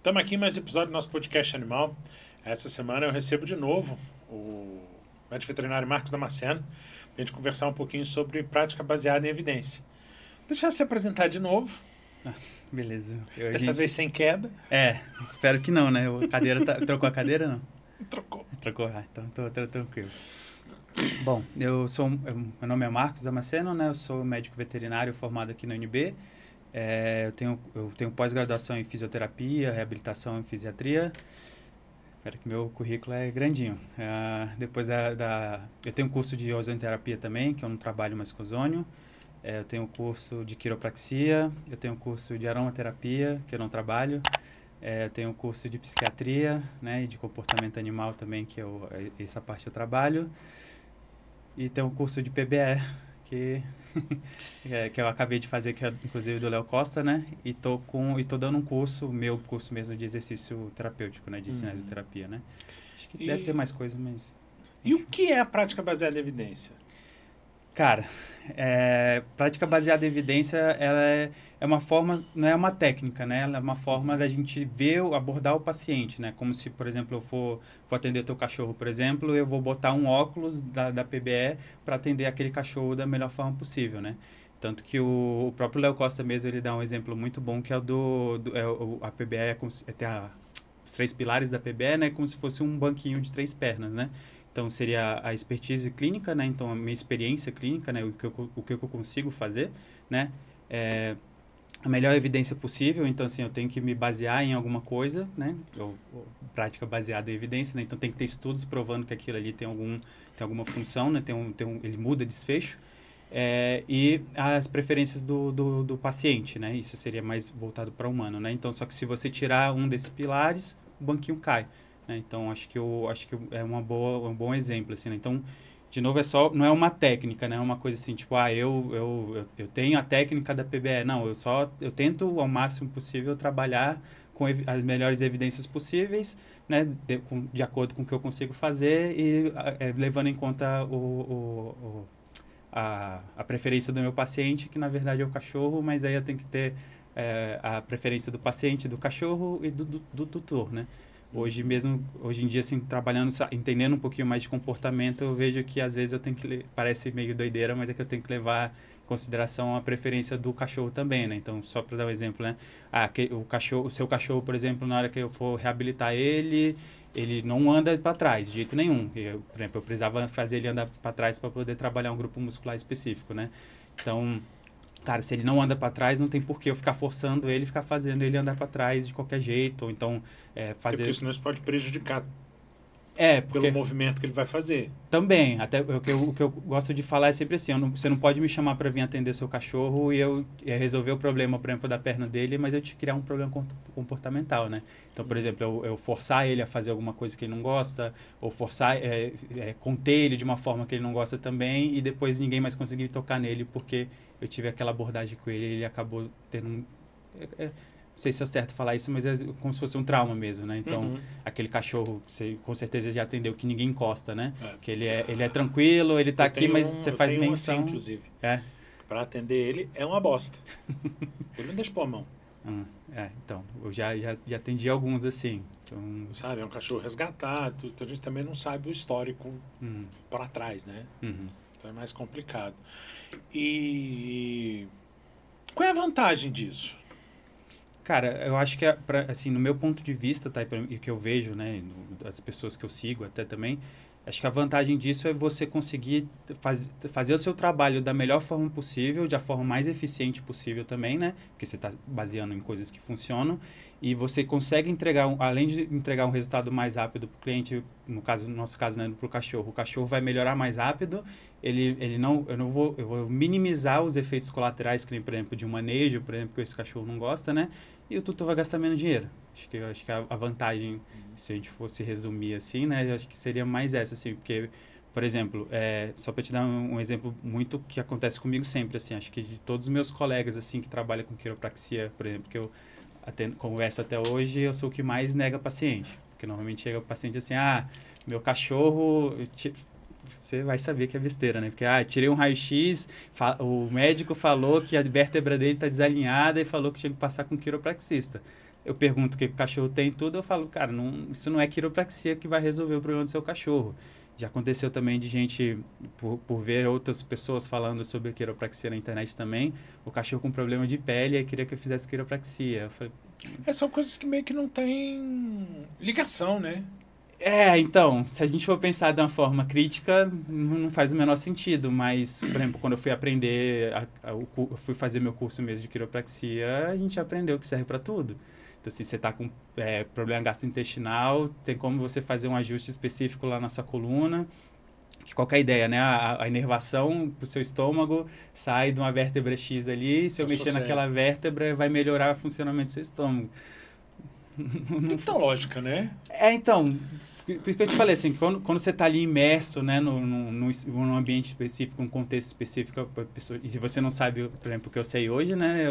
Estamos aqui em mais um episódio do nosso podcast Animal. Essa semana eu recebo de novo o médico veterinário Marcos Damasceno para a gente conversar um pouquinho sobre prática baseada em evidência. Deixa eu se apresentar de novo. Beleza. Dessa vez sem queda. Espero que não, né? A cadeira trocou a cadeira, não? Trocou. Trocou, então tô tranquilo. Bom, meu nome é Marcos Damasceno, né? Eu sou médico veterinário formado aqui na UNB. Eu tenho pós-graduação em fisioterapia, reabilitação em fisiatria. Espero que meu currículo é grandinho. Depois eu tenho um curso de ozonioterapia também, que eu não trabalho mais com ozônio. Eu tenho um curso de quiropraxia, eu tenho um curso de aromaterapia, que eu não trabalho. Eu tenho um curso de psiquiatria, né, e de comportamento animal também, essa parte eu trabalho. E tenho um curso de PBE, que eu acabei de fazer, que é inclusive do Léo Costa, né? E tô dando um curso, meu curso mesmo de exercício terapêutico, né? De cinesioterapia, né? Acho que deve ter mais coisa, mas... E o que é a prática baseada em evidência? Cara, prática baseada em evidência, ela é uma forma, não é uma técnica, né? Ela é uma forma da gente abordar o paciente, né? Como se, por exemplo, eu for atender teu cachorro, por exemplo, eu vou botar um óculos da PBE para atender aquele cachorro da melhor forma possível, né? Tanto que o próprio Léo Costa mesmo, ele dá um exemplo muito bom, que é a PBE, tem os 3 pilares da PBE, né? Como se fosse um banquinho de 3 pernas, né? Então, seria a expertise clínica, né? Então, a minha experiência clínica, né? O que eu consigo fazer, né? A melhor evidência possível. Então, assim, eu tenho que me basear em alguma coisa, né? Prática baseada em evidência, né? Então, tem que ter estudos provando que aquilo ali tem alguma função, né? Ele muda desfecho. E as preferências do paciente, né? Isso seria mais voltado para o humano, né? Então, só que se você tirar um desses pilares, o banquinho cai. Então, acho que é um bom exemplo, assim, né? Então, de novo, não é uma técnica, né? É uma coisa assim, tipo, eu tenho a técnica da PBE. Não, eu tento, ao máximo possível, trabalhar com as melhores evidências possíveis, né? De acordo com o que eu consigo fazer e levando em conta a preferência do meu paciente, que na verdade é o cachorro, mas aí eu tenho que ter a preferência do paciente, do cachorro e do tutor, né? Hoje em dia, assim, trabalhando, entendendo um pouquinho mais de comportamento, eu vejo que às vezes parece meio doideira, mas é que eu tenho que levar em consideração a preferência do cachorro também, né? Então, só para dar um exemplo, né? O seu cachorro, por exemplo, na hora que eu for reabilitar ele não anda para trás de jeito nenhum. Por exemplo, eu precisava fazer ele andar para trás para poder trabalhar um grupo muscular específico, né? Então, cara, se ele não anda para trás, não tem por que eu ficar forçando ele, ficar fazendo ele andar para trás de qualquer jeito, ou então fazer... Porque senão isso pode prejudicar porque... pelo movimento que ele vai fazer. Também, até o que eu gosto de falar é sempre assim, você não pode me chamar para vir atender seu cachorro e eu resolver o problema, por exemplo, da perna dele, mas eu te criar um problema comportamental, né? Então, por exemplo, eu forçar ele a fazer alguma coisa que ele não gosta, ou forçar, conter ele de uma forma que ele não gosta também, e depois ninguém mais conseguir tocar nele porque eu tive aquela abordagem com ele e ele acabou tendo não sei se é certo falar isso, mas é como se fosse um trauma mesmo, né? Então, aquele cachorro, você com certeza já atendeu, que ninguém encosta, né? Que ele é tranquilo, ele tá aqui, mas você faz menção... Assim, inclusive. Para atender ele, é uma bosta. Ele não deixa pôr a mão. Então, eu já atendi alguns assim. Então... Sabe, é um cachorro resgatado, a gente também não sabe o histórico para trás, né? Então é mais complicado. E qual é a vantagem disso? Cara, eu acho que, assim, no meu ponto de vista, tá, e que eu vejo, né, das pessoas que eu sigo até também, acho que a vantagem disso é você conseguir fazer o seu trabalho da melhor forma possível, da forma mais eficiente possível também, né? Porque você está baseando em coisas que funcionam e você consegue entregar, além de entregar um resultado mais rápido para o cliente, no nosso caso, né, para o cachorro vai melhorar mais rápido, eu vou minimizar os efeitos colaterais, que nem, por exemplo, de um manejo, por exemplo, que esse cachorro não gosta, né? E o tutor vai gastar menos dinheiro. Acho que a vantagem, se a gente fosse resumir assim, né? Acho que seria mais essa, assim, porque, por exemplo, só para te dar um exemplo muito que acontece comigo sempre, assim, acho que de todos os meus colegas, assim, que trabalham com quiropraxia, por exemplo, que eu converso até hoje, eu sou o que mais nega paciente. Porque normalmente chega o paciente assim, meu cachorro... Você vai saber que é besteira, né? Porque, tirei um raio-x, o médico falou que a vértebra dele está desalinhada e falou que tinha que passar com um quiropraxista. eu pergunto o que o cachorro tem e tudo, eu falo, cara, não, isso não é quiropraxia que vai resolver o problema do seu cachorro. Já aconteceu também de gente, por ver outras pessoas falando sobre quiropraxia na internet também, o cachorro com problema de pele e queria que eu fizesse quiropraxia. Eu falei, São coisas que meio que não tem ligação, né? então, se a gente for pensar de uma forma crítica, não faz o menor sentido, mas, por exemplo, quando eu fui aprender, eu fui fazer meu curso mesmo de quiropraxia, a gente aprendeu que serve para tudo. Então, se você está com problema gastrointestinal, tem como você fazer um ajuste específico lá na sua coluna, que qualquer ideia, né? A inervação pro seu estômago sai de uma vértebra X ali, e se eu mexer naquela vértebra, vai melhorar o funcionamento do seu estômago. Tem muita lógica, né? Então, por isso que eu te falei, assim, quando você está ali imerso, né, num ambiente específico, num contexto específico, e se você não sabe, por exemplo, o que eu sei hoje, né,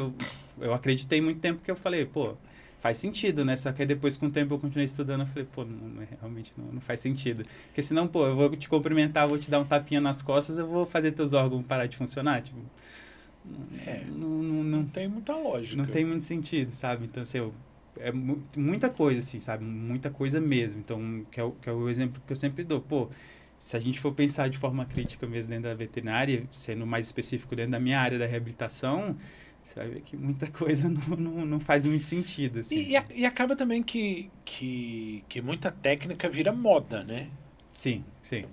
eu acreditei muito tempo que eu falei, pô, faz sentido, né, só que aí depois, com o tempo, eu continuei estudando, eu falei, pô, realmente não faz sentido. Porque senão, pô, eu vou te cumprimentar, vou te dar um tapinha nas costas, eu vou fazer teus órgãos parar de funcionar, tipo... Não tem muita lógica. Não tem muito sentido, sabe? Então, assim, muita coisa, assim, sabe? Muita coisa mesmo. Então, que é o exemplo que eu sempre dou. Pô, se a gente for pensar de forma crítica mesmo dentro da veterinária, sendo mais específico dentro da minha área da reabilitação, você vai ver que muita coisa não faz muito sentido, assim. E acaba também que muita técnica vira moda, né? Sim, sim.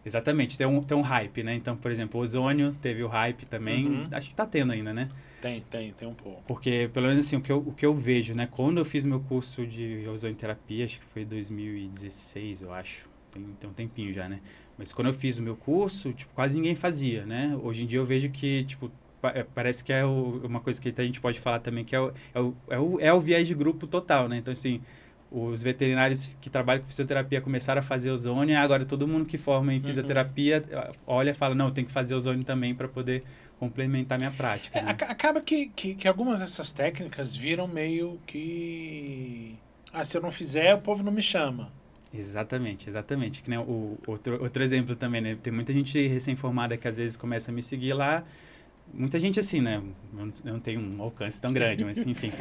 Exatamente, tem um hype, né? Então, por exemplo, o ozônio teve o hype também, acho que tá tendo ainda, né? Tem um pouco. Porque, pelo menos assim, o que eu vejo, né? Quando eu fiz meu curso de ozonioterapia, acho que foi 2016, eu acho. Tem um tempinho já, né? Mas quando eu fiz o meu curso, tipo, quase ninguém fazia, né? Hoje em dia eu vejo que, tipo, parece que é uma coisa que a gente pode falar também, que é o viés de grupo total, né? Então, assim, os veterinários que trabalham com fisioterapia começaram a fazer ozônio, e agora todo mundo que forma em fisioterapia olha e fala, não, tem que fazer ozônio também para poder complementar minha prática. Né? Acaba que algumas dessas técnicas viram meio que... se eu não fizer, o povo não me chama. Exatamente. Que nem outro exemplo também, né? Tem muita gente recém-formada que às vezes começa a me seguir lá. Muita gente assim, né? Eu não tenho um alcance tão grande, mas enfim.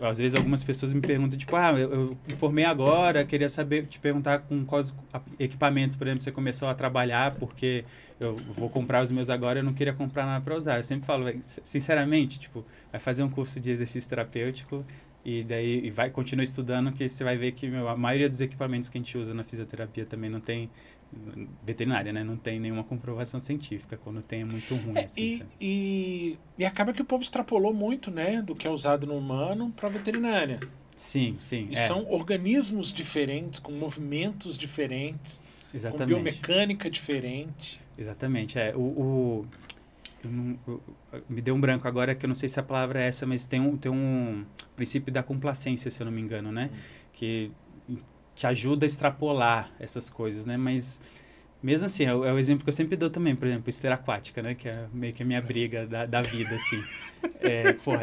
Às vezes algumas pessoas me perguntam, tipo, eu me formei agora, queria te perguntar com quais equipamentos, por exemplo, você começou a trabalhar, porque eu vou comprar os meus agora, eu não queria comprar nada para usar. Eu sempre falo, sinceramente, tipo, vai fazer um curso de exercício terapêutico e daí continua estudando, que você vai ver que a maioria dos equipamentos que a gente usa na fisioterapia também não tem veterinária, né? Não tem nenhuma comprovação científica. Quando tem é muito ruim. Assim, e acaba que o povo extrapolou muito, né? Do que é usado no humano para veterinária. Sim. E são organismos diferentes, com movimentos diferentes, exatamente, com biomecânica diferente. Exatamente. Me deu um branco agora, que eu não sei se a palavra é essa, mas tem um princípio da complacência, se eu não me engano, né? Que te ajuda a extrapolar essas coisas, né? Mas, mesmo assim, é o exemplo que eu sempre dou também, por exemplo, esteira aquática, né? Que é meio que a minha briga da vida, assim.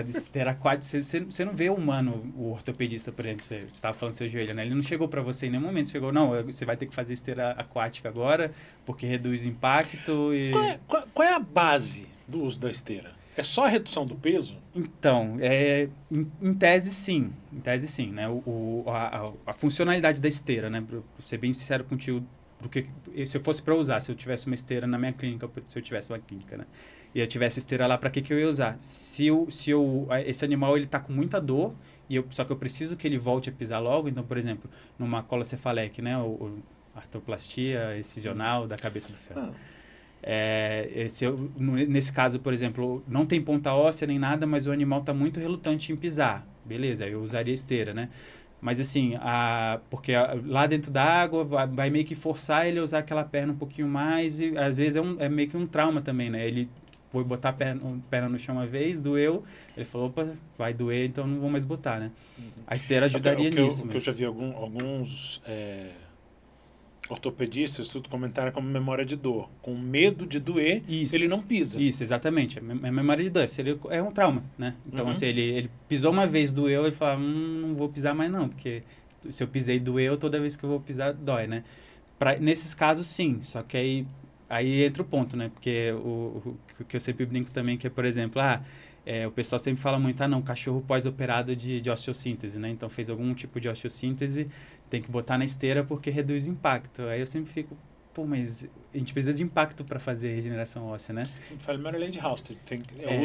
De esteira aquática, você não vê o humano, o ortopedista, por exemplo, você estava falando do seu joelho, né? Ele não chegou para você em nenhum momento, chegou, não, você vai ter que fazer esteira aquática agora, porque reduz o impacto e... Qual é a base do uso da esteira? É só a redução do peso? Então, em tese sim, né? A funcionalidade da esteira, né? Pra ser bem sincero contigo, porque se eu fosse para usar, se eu tivesse uma esteira na minha clínica, se eu tivesse uma clínica, né? E eu tivesse esteira lá, para que eu ia usar? Esse animal, ele tá com muita dor, só que eu preciso que ele volte a pisar logo, então, por exemplo, numa colocefaleque, né? Artroplastia excisional da cabeça do ferro. Nesse caso, por exemplo, não tem ponta óssea nem nada, mas o animal está muito relutante em pisar. Beleza, eu usaria esteira, né? Mas assim, porque lá dentro da água vai meio que forçar ele a usar aquela perna um pouquinho mais e às vezes é meio que um trauma também, né? Ele foi botar a perna no chão uma vez, doeu, ele falou, opa, vai doer, então não vou mais botar, né? A esteira ajudaria nisso. Eu já vi alguns... ortopedistas, tudo comentaram como memória de dor. Com medo de doer, ele não pisa. Isso, exatamente. É memória de dor. É um trauma, né? Então, assim, ele pisou uma vez, doeu, ele fala, não vou pisar mais não, porque se eu pisei, doeu, toda vez que eu vou pisar, dói, né? Nesses casos, sim. Só que aí entra o ponto, né? Porque o que eu sempre brinco também, que é, por exemplo, o pessoal sempre fala muito, não, cachorro pós-operado de osteossíntese, né? Então fez algum tipo de osteossíntese, tem que botar na esteira porque reduz o impacto. Aí eu sempre fico, pô, mas a gente precisa de impacto para fazer regeneração óssea, né? Fala melhor a lei de Hausdorff.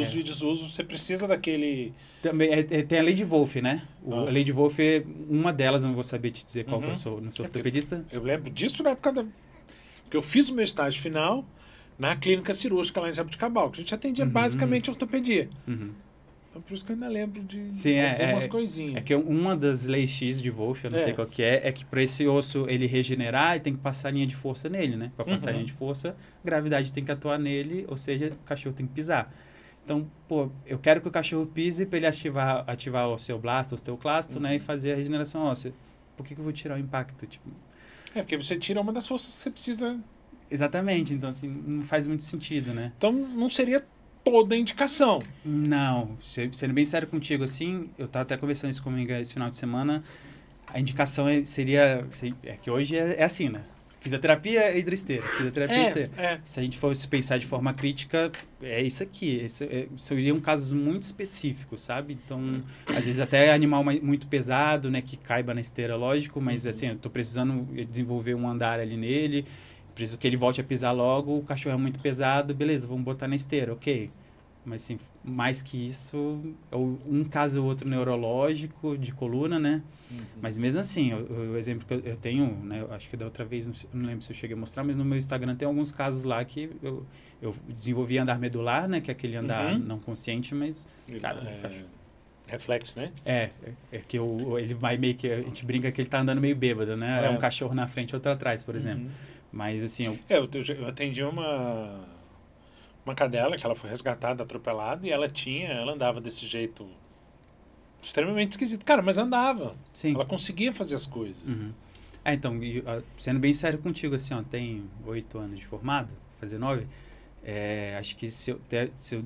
Uso e desuso, você precisa daquele... Também tem a lei de Wolff, né? A lei de Wolff é uma delas, eu não vou saber te dizer qual que eu sou, não sou ortopedista. Eu lembro disso na época porque eu fiz o meu estágio final na clínica cirúrgica lá em Jabuticabal, que a gente atendia basicamente ortopedia. Então, por isso que eu ainda lembro de algumas coisinhas. É que uma das leis X de Wolff, eu não sei qual que é que para esse osso ele regenerar, tem que passar linha de força nele, né? Para passar linha de força, a gravidade tem que atuar nele, ou seja, o cachorro tem que pisar. Então, pô, eu quero que o cachorro pise para ele ativar o osteoblasto, o osteoclasto, né? E fazer a regeneração óssea. Por que eu vou tirar o impacto? Tipo... porque você tira uma das forças que você precisa... Exatamente, então assim, não faz muito sentido, né? Então, não seria toda a indicação. Não, sendo bem sério contigo, assim, eu estava até conversando isso comigo esse final de semana, a indicação seria que hoje é assim, né? Fisioterapia e hidroesteira, fisioterapia e esteira. Se a gente fosse pensar de forma crítica, é isso aqui, seriam casos muito específicos, sabe? Então, às vezes até animal muito pesado, né, que caiba na esteira, lógico, mas assim, eu tô precisando desenvolver um andar ali nele, preciso que ele volte a pisar logo, o cachorro é muito pesado, beleza, vamos botar na esteira, ok. Mas, assim, mais que isso, um caso ou outro neurológico, de coluna, né? Mas mesmo assim, o exemplo que eu tenho, né? Eu acho que da outra vez, não lembro se eu cheguei a mostrar, mas no meu Instagram tem alguns casos lá que eu desenvolvi andar medular, né? Que é aquele andar não consciente, mas... Cara, reflexo, né? É que ele vai meio que... A gente brinca que ele tá andando meio bêbado, né? É um cachorro na frente e outro atrás, por exemplo. Mas, assim... Eu atendi uma cadela que ela foi resgatada, atropelada, e ela andava desse jeito extremamente esquisito. Cara, mas andava. Sim. Ela conseguia fazer as coisas. Então, sendo bem sério contigo, assim, ó, tem 8 anos de formado, fazer 9, acho que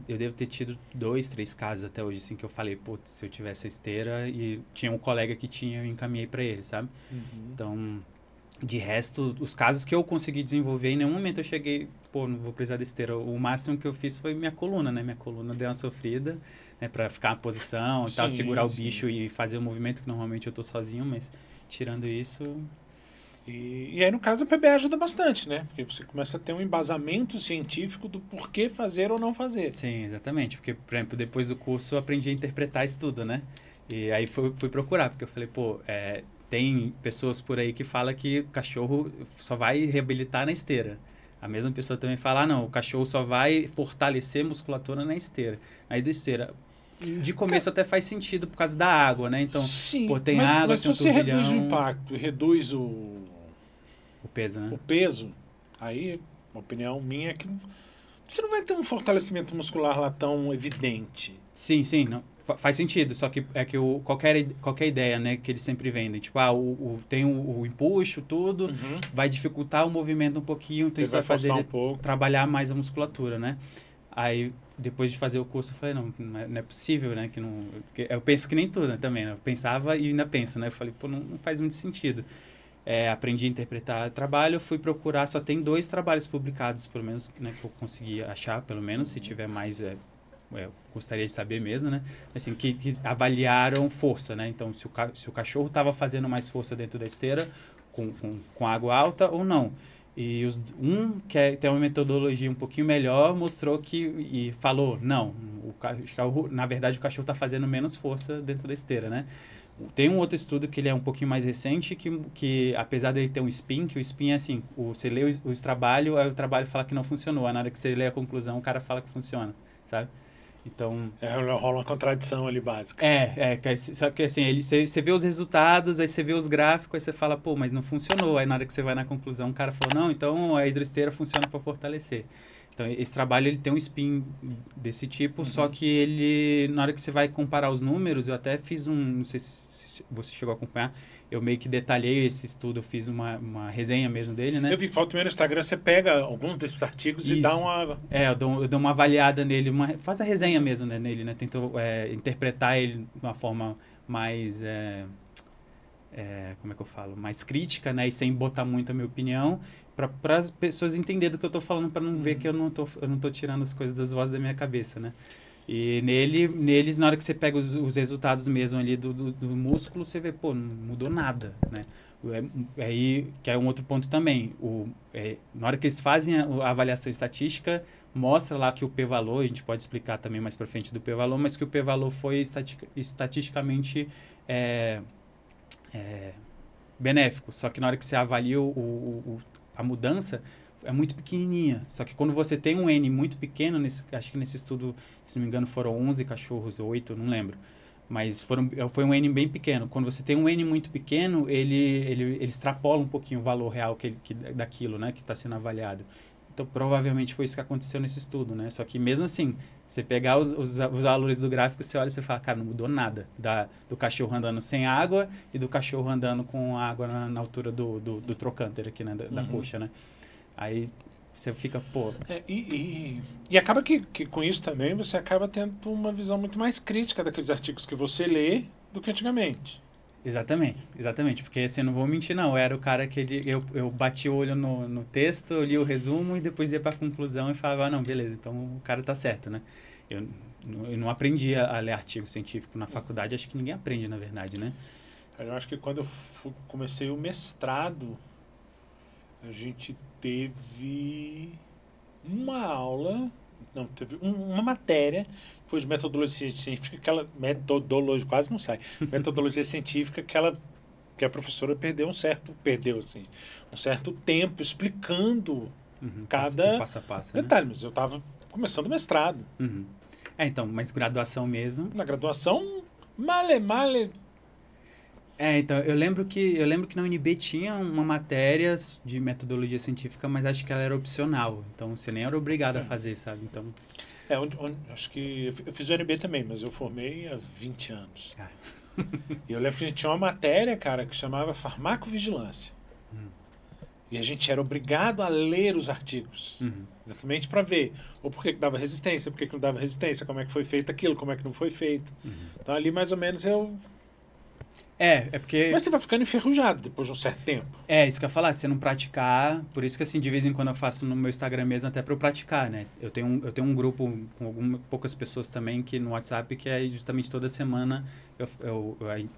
eu devo ter tido 2, 3 casos até hoje, assim, que eu falei, putz, se eu tivesse a esteira, e tinha um colega que tinha, eu encaminhei para ele, sabe? Então... De resto, os casos que eu consegui desenvolver, em nenhum momento eu cheguei, pô, não vou precisar de esteira. O máximo que eu fiz foi minha coluna, né? Minha coluna deu uma sofrida, né? Pra ficar na posição e tal, segurar o bicho e fazer o movimento, que normalmente eu tô sozinho, mas tirando isso... E aí, no caso, a PBA ajuda bastante, né? Porque você começa a ter um embasamento científico do porquê fazer ou não fazer. Sim, exatamente. Porque, por exemplo, depois do curso eu aprendi a interpretar isso tudo, né? E aí fui procurar, porque eu falei, pô... Tem pessoas por aí que falam que o cachorro só vai reabilitar na esteira. A mesma pessoa também fala, não, o cachorro só vai fortalecer a musculatura na esteira. Aí da esteira, de começo até faz sentido por causa da água, né? Então, sim, pô, tem água, mas se tem um você turbilhão... reduz o impacto e reduz o peso, né? O peso, aí, uma opinião minha é que você não vai ter um fortalecimento muscular lá tão evidente. Sim, não. Faz sentido, só que é que qualquer ideia, né, que eles sempre vendem, tipo, tem o empuxo, tudo, vai dificultar o movimento um pouquinho, então isso vai fazer ele trabalhar mais a musculatura, né? Aí, depois de fazer o curso, eu falei, não é possível, né, eu penso que nem tudo, né, também, né? Eu pensava e ainda penso, né? Eu falei, pô, não faz muito sentido. Aprendi a interpretar trabalho, fui procurar, só tem 2 trabalhos publicados, pelo menos, né, que eu consegui achar, pelo menos, se tiver mais... eu gostaria de saber mesmo, né? Assim, que avaliaram força, né? Então, se o cachorro estava fazendo mais força dentro da esteira com água alta ou não. E que tem uma metodologia um pouquinho melhor, mostrou e falou, não, na verdade o cachorro está fazendo menos força dentro da esteira, né? Tem um outro estudo que ele é um pouquinho mais recente, que apesar dele ter um spin, que o spin é assim, você lê o trabalho, aí o trabalho fala que não funcionou, aí na hora que você lê a conclusão, o cara fala que funciona, sabe? Então... rola uma contradição ali básica. Só que assim, você vê os resultados, aí você vê os gráficos, aí você fala, pô, mas não funcionou. Aí na hora que você vai na conclusão, o cara falou, não, então a hidroesteira funciona para fortalecer. Então, esse trabalho, ele tem um spin desse tipo, só que ele, na hora que você vai comparar os números, eu até fiz não sei se você chegou a acompanhar, eu meio que detalhei esse estudo, eu fiz uma resenha mesmo dele, né? Eu vi que volta no Instagram, você pega alguns desses artigos e dá uma... eu dou uma avaliada nele, faz a resenha mesmo, né, nele, né? Tento interpretar ele de uma forma mais... como é que eu falo? Mais crítica, né? E sem botar muito a minha opinião, para as pessoas entenderem do que eu estou falando, para não ver que eu não tô tirando as coisas das vozes da minha cabeça, né? E neles, na hora que você pega os resultados mesmo ali do músculo, você vê, pô, não mudou nada, né? Aí, que é um outro ponto também. Na hora que eles fazem a avaliação estatística, mostra lá que o p-valor, a gente pode explicar também mais para frente do p-valor, mas que o p-valor foi estatisticamente benéfico. Só que na hora que você avalia a mudança, é muito pequenininha. Só que quando você tem um N muito pequeno, acho que nesse estudo, se não me engano, foram 11 cachorros, ou 8, não lembro. Mas foi um N bem pequeno. Quando você tem um N muito pequeno, ele extrapola um pouquinho o valor real daquilo, né, que está sendo avaliado. Então, provavelmente foi isso que aconteceu nesse estudo, né? Só que mesmo assim, você pegar os valores do gráfico, você olha e você fala, cara, não mudou nada do cachorro andando sem água e do cachorro andando com água na altura do trocânter aqui, né, da coxa, né? Aí você fica, pô... E acaba que com isso também você acaba tendo uma visão muito mais crítica daqueles artigos que você lê do que antigamente. Exatamente, porque assim, eu não vou mentir não, eu era o cara que eu bati o olho no texto, eu li o resumo e depois ia para a conclusão e falava, não, beleza, então o cara tá certo, né? Eu não aprendi a ler artigo científico na faculdade, acho que ninguém aprende, na verdade, né? Eu acho que quando eu comecei o mestrado, a gente teve uma aula, não, teve uma matéria que foi de metodologia científica, quase não sai, metodologia científica que a professora perdeu um certo tempo explicando cada passo a passo, detalhe, né? mas eu estava começando o mestrado. Então, mas graduação mesmo... Na graduação, male. Então, eu lembro que na UNB tinha uma matéria de metodologia científica, mas acho que ela era opcional. Então, você nem era obrigado a fazer, sabe? Então... acho que eu fiz o UNB também, mas eu formei há 20 anos. E eu lembro que a gente tinha uma matéria, cara, que chamava farmacovigilância. E a gente era obrigado a ler os artigos. Exatamente para ver ou por que dava resistência, por que não dava resistência, como é que foi feito aquilo, como é que não foi feito. Então, ali mais ou menos eu... porque... Mas você vai ficando enferrujado depois de um certo tempo. Isso que eu ia falar, se você não praticar... Por isso que, assim, de vez em quando eu faço no meu Instagram mesmo, até para eu praticar, né? Eu tenho um grupo com poucas pessoas também que no WhatsApp, que é justamente toda semana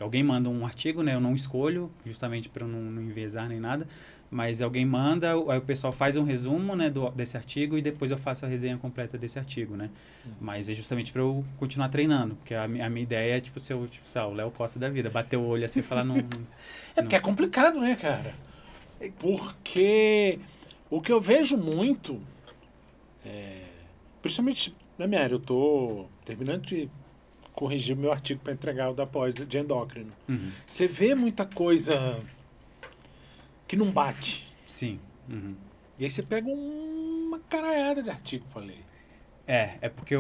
alguém manda um artigo, né? Eu não escolho, justamente para eu não enviesar nem nada, mas alguém manda, aí o pessoal faz um resumo, né, desse artigo e depois eu faço a resenha completa desse artigo, né? Mas é justamente para eu continuar treinando, porque a minha ideia é, tipo, ser o Léo Costa da vida, bater o olho assim e falar, não... Porque é complicado, né, cara? Porque o que eu vejo muito, principalmente na minha área, eu tô terminando de corrigir o meu artigo para entregar o da pós de endócrino. Você vê muita coisa que não bate. Sim. E aí você pega uma caralhada de artigo para ler. Porque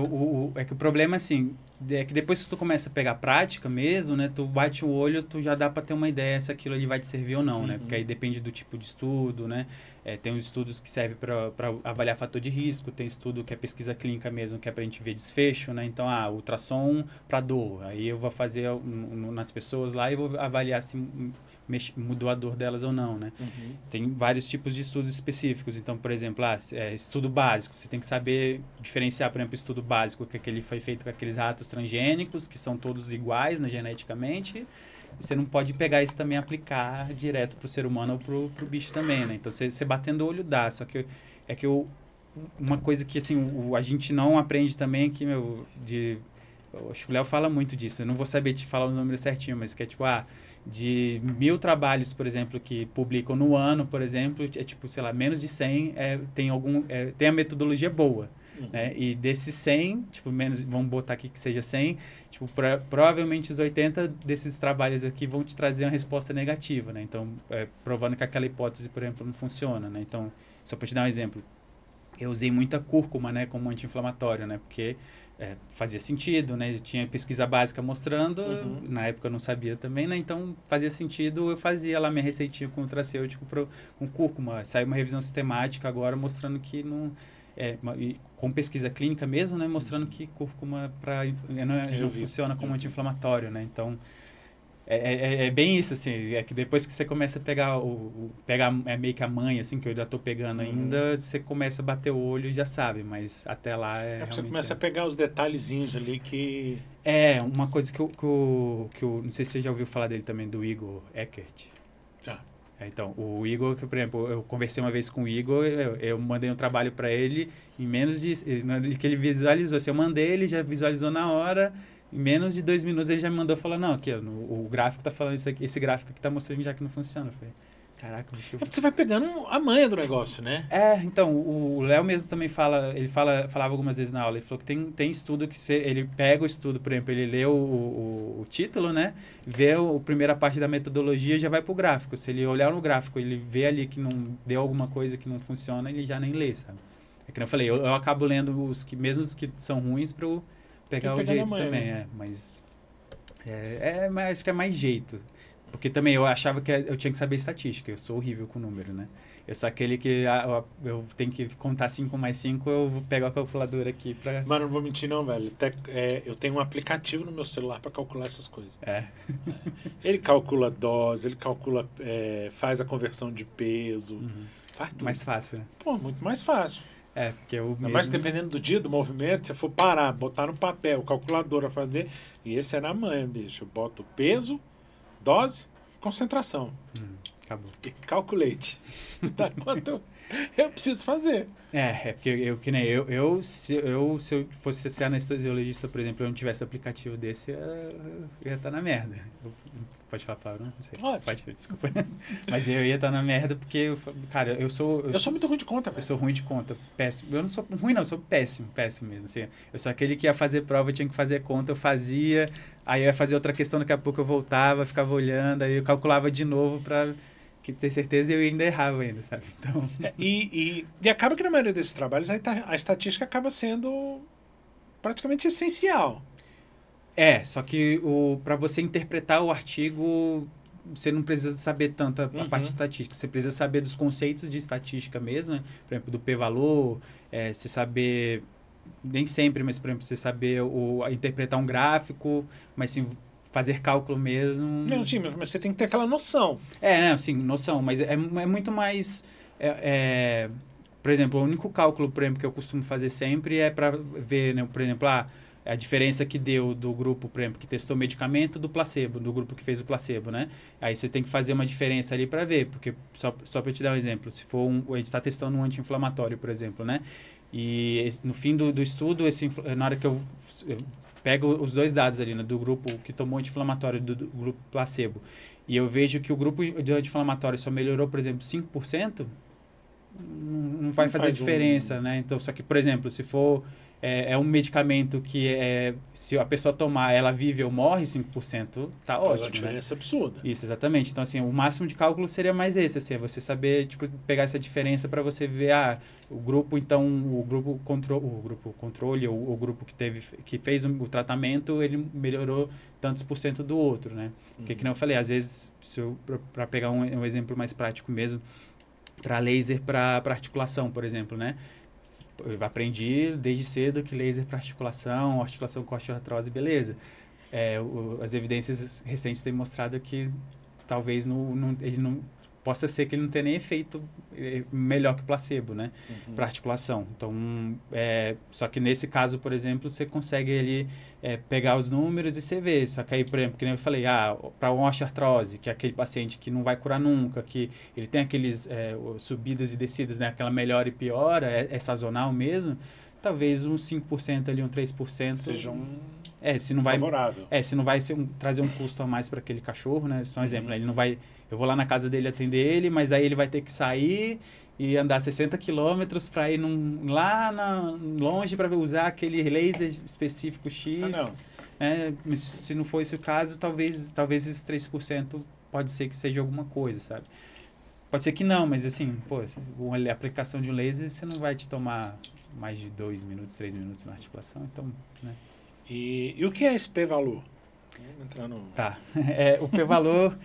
é que o problema, assim, é que depois que tu começa a pegar prática mesmo, né, tu bate o olho, tu já dá para ter uma ideia se aquilo ali vai te servir ou não, né? Porque aí depende do tipo de estudo, né? Tem os estudos que servem para avaliar fator de risco, tem estudo que é pesquisa clínica mesmo, que é para a gente ver desfecho, né? Então, ultrassom para dor. Aí eu vou fazer nas pessoas lá e vou avaliar se mudou a dor delas ou não, né? Tem vários tipos de estudos específicos. Então, por exemplo, estudo básico. Você tem que saber diferenciar, por exemplo, estudo básico, que aquele foi feito com aqueles ratos transgênicos, que são todos iguais, né, geneticamente. E você não pode pegar isso também e aplicar direto para o ser humano ou para o bicho também, né? Então, você batendo o olho dá. Só que uma coisa que, assim, a gente não aprende também é que, eu acho que o Léo fala muito disso. Eu não vou saber te falar os números certinho, mas que é tipo, de 1000 trabalhos, por exemplo, que publicam no ano, por exemplo, é tipo, sei lá, menos de 100 tem a metodologia boa, né? E desses 100, tipo, vamos botar aqui que seja 100, tipo, provavelmente os 80 desses trabalhos aqui vão te trazer uma resposta negativa, né? Então, provando que aquela hipótese, por exemplo, não funciona, né? Então, só para te dar um exemplo, eu usei muita cúrcuma, né, como anti-inflamatório, né? Porque fazia sentido, né? Tinha pesquisa básica mostrando, na época eu não sabia também, né? Então fazia sentido, eu fazia lá minha receitinha com nutracêutico com cúrcuma. Saiu uma revisão sistemática agora mostrando que não... com pesquisa clínica mesmo, né? Mostrando que cúrcuma não funciona como anti-inflamatório, né? Então, É bem isso, assim, é que depois que você começa a pegar meio que a manha, assim, que eu já tô pegando ainda, você começa a bater o olho e já sabe, mas até lá É porque você realmente começa a pegar os detalhezinhos ali que... uma coisa que eu não sei se você já ouviu falar dele também, do Igor Eckert. Já. Então, o Igor, por exemplo, eu conversei uma vez com o Igor, eu mandei um trabalho para ele em menos de... que ele visualizou, assim, eu mandei, ele já visualizou na hora, em menos de 2 minutos ele já me mandou falar, não, aqui, ó, o gráfico tá falando isso aqui, esse gráfico aqui tá mostrando já que não funciona. Eu falei, caraca, bicho... É porque você vai pegando a manha do negócio, né? Então, o Léo mesmo também falava algumas vezes na aula, ele falou que tem estudo que ele pega o estudo, por exemplo, ele lê o título, né, vê a primeira parte da metodologia e já vai pro gráfico. Se ele olhar no gráfico, ele vê ali que não deu alguma coisa que não funciona, ele já nem lê, sabe? É que eu falei, eu acabo lendo mesmo os que são ruins para eu pegar o jeito manha, também, né? mas acho que é mais jeito. Porque também eu achava que eu tinha que saber estatística. Eu sou horrível com número, né? Eu sou aquele que eu tenho que contar 5 mais 5, eu vou pegar a calculadora aqui pra... Mas não vou mentir não, velho. Eu tenho um aplicativo no meu celular para calcular essas coisas. Ele calcula dose, ele calcula, faz a conversão de peso, faz tudo. Mais fácil, né? Pô, muito mais fácil. Porque eu mesmo... Mas dependendo do dia, do movimento, se eu for parar, botar no papel, calculadora fazer, e esse é na manha, bicho. Eu boto peso, dose, concentração. Acabou. E calculate. Tá, quanto eu preciso fazer. Porque que nem se eu fosse ser anestesiologista, por exemplo, eu não tivesse aplicativo desse, eu ia estar na merda. Pode falar palavra, não? Não sei. Pode, desculpa. Mas eu ia estar na merda porque, cara, eu sou muito ruim de conta, velho. Eu sou ruim de conta, péssimo. Eu não sou ruim, não, eu sou péssimo mesmo. Assim, eu sou aquele que ia fazer prova, eu tinha que fazer conta, eu fazia, aí eu ia fazer outra questão, daqui a pouco eu voltava, ficava olhando, aí eu calculava de novo pra ter certeza e eu ainda errava ainda, sabe? Então... E acaba que na maioria desses trabalhos a estatística acaba sendo praticamente essencial. Só que para você interpretar o artigo, você não precisa saber tanto a parte de estatística. Você precisa saber dos conceitos de estatística mesmo, né? Por exemplo, do p-valor, você saber, nem sempre, mas por exemplo, você saber interpretar um gráfico, mas sim fazer cálculo mesmo. Não, sim, mas você tem que ter aquela noção. Sim, noção, mas é muito mais... por exemplo, o único cálculo, por exemplo, que eu costumo fazer sempre é para ver, né, por exemplo, a diferença que deu do grupo, por exemplo, que testou o medicamento do placebo, do grupo que fez o placebo, né? Aí você tem que fazer uma diferença ali para ver, porque só para te dar um exemplo, se for a gente está testando um anti-inflamatório, por exemplo, né? E no fim do estudo, na hora que eu pego os dois dados ali, né, do grupo que tomou anti-inflamatório e do grupo placebo, e eu vejo que o grupo de anti-inflamatório só melhorou, por exemplo, 5%, não vai fazer diferença, né? Então, só que, por exemplo, se for um medicamento que se a pessoa tomar, ela vive ou morre 5%, tá ótimo, uma diferença absurda. Isso, exatamente. Então, assim, o máximo de cálculo seria mais esse, assim, você saber, tipo, pegar essa diferença para você ver, o grupo, então, o grupo controle, ou o grupo que fez o tratamento, ele melhorou tantos por cento do outro, né? Porque, que nem eu falei, às vezes, para pegar um exemplo mais prático mesmo, para laser para articulação, por exemplo, né? Eu aprendi desde cedo que laser para articulação com osteoartrose, beleza. As evidências recentes têm mostrado que talvez ele não possa ser que ele não tenha nem efeito melhor que placebo, né? Para articulação. Então, só que nesse caso, por exemplo, você consegue ali pegar os números e você vê. Só que aí, por exemplo, que nem eu falei, para uma osteoartrose, que é aquele paciente que não vai curar nunca, que ele tem aqueles subidas e descidas, né? Aquela melhora e piora, é sazonal mesmo, talvez uns 5% ali, um 3%. Seja se não vai, favorável. Se não vai trazer um custo a mais para aquele cachorro, né? Só um exemplo, né? Ele não vai... Eu vou lá na casa dele atender ele, mas aí ele vai ter que sair e andar 60 quilômetros para ir longe para usar aquele laser específico X. Mas se não for esse o caso, talvez esses 3% pode ser que seja alguma coisa, sabe? Pode ser que não, mas assim, a aplicação de um laser, você não vai te tomar mais de 2 minutos, 3 minutos na articulação, então, né? E o que é esse p-valor? Vamos entrar no... Tá. O p-valor...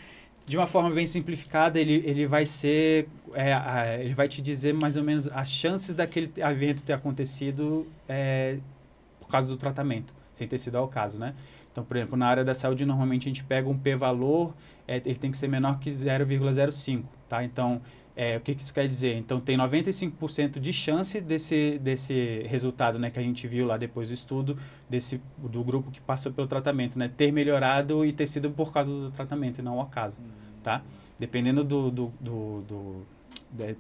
De uma forma bem simplificada, ele vai ser... ele vai te dizer mais ou menos as chances daquele evento ter acontecido por causa do tratamento, sem ter sido ao caso, né? Então, por exemplo, na área da saúde, normalmente a gente pega um p-valor, ele tem que ser menor que 0,05, tá? Então, o que isso quer dizer? Então, tem 95% de chance desse resultado, né, que a gente viu lá depois do estudo, do grupo que passou pelo tratamento, né, ter melhorado e ter sido por causa do tratamento e não ao acaso, tá? Dependendo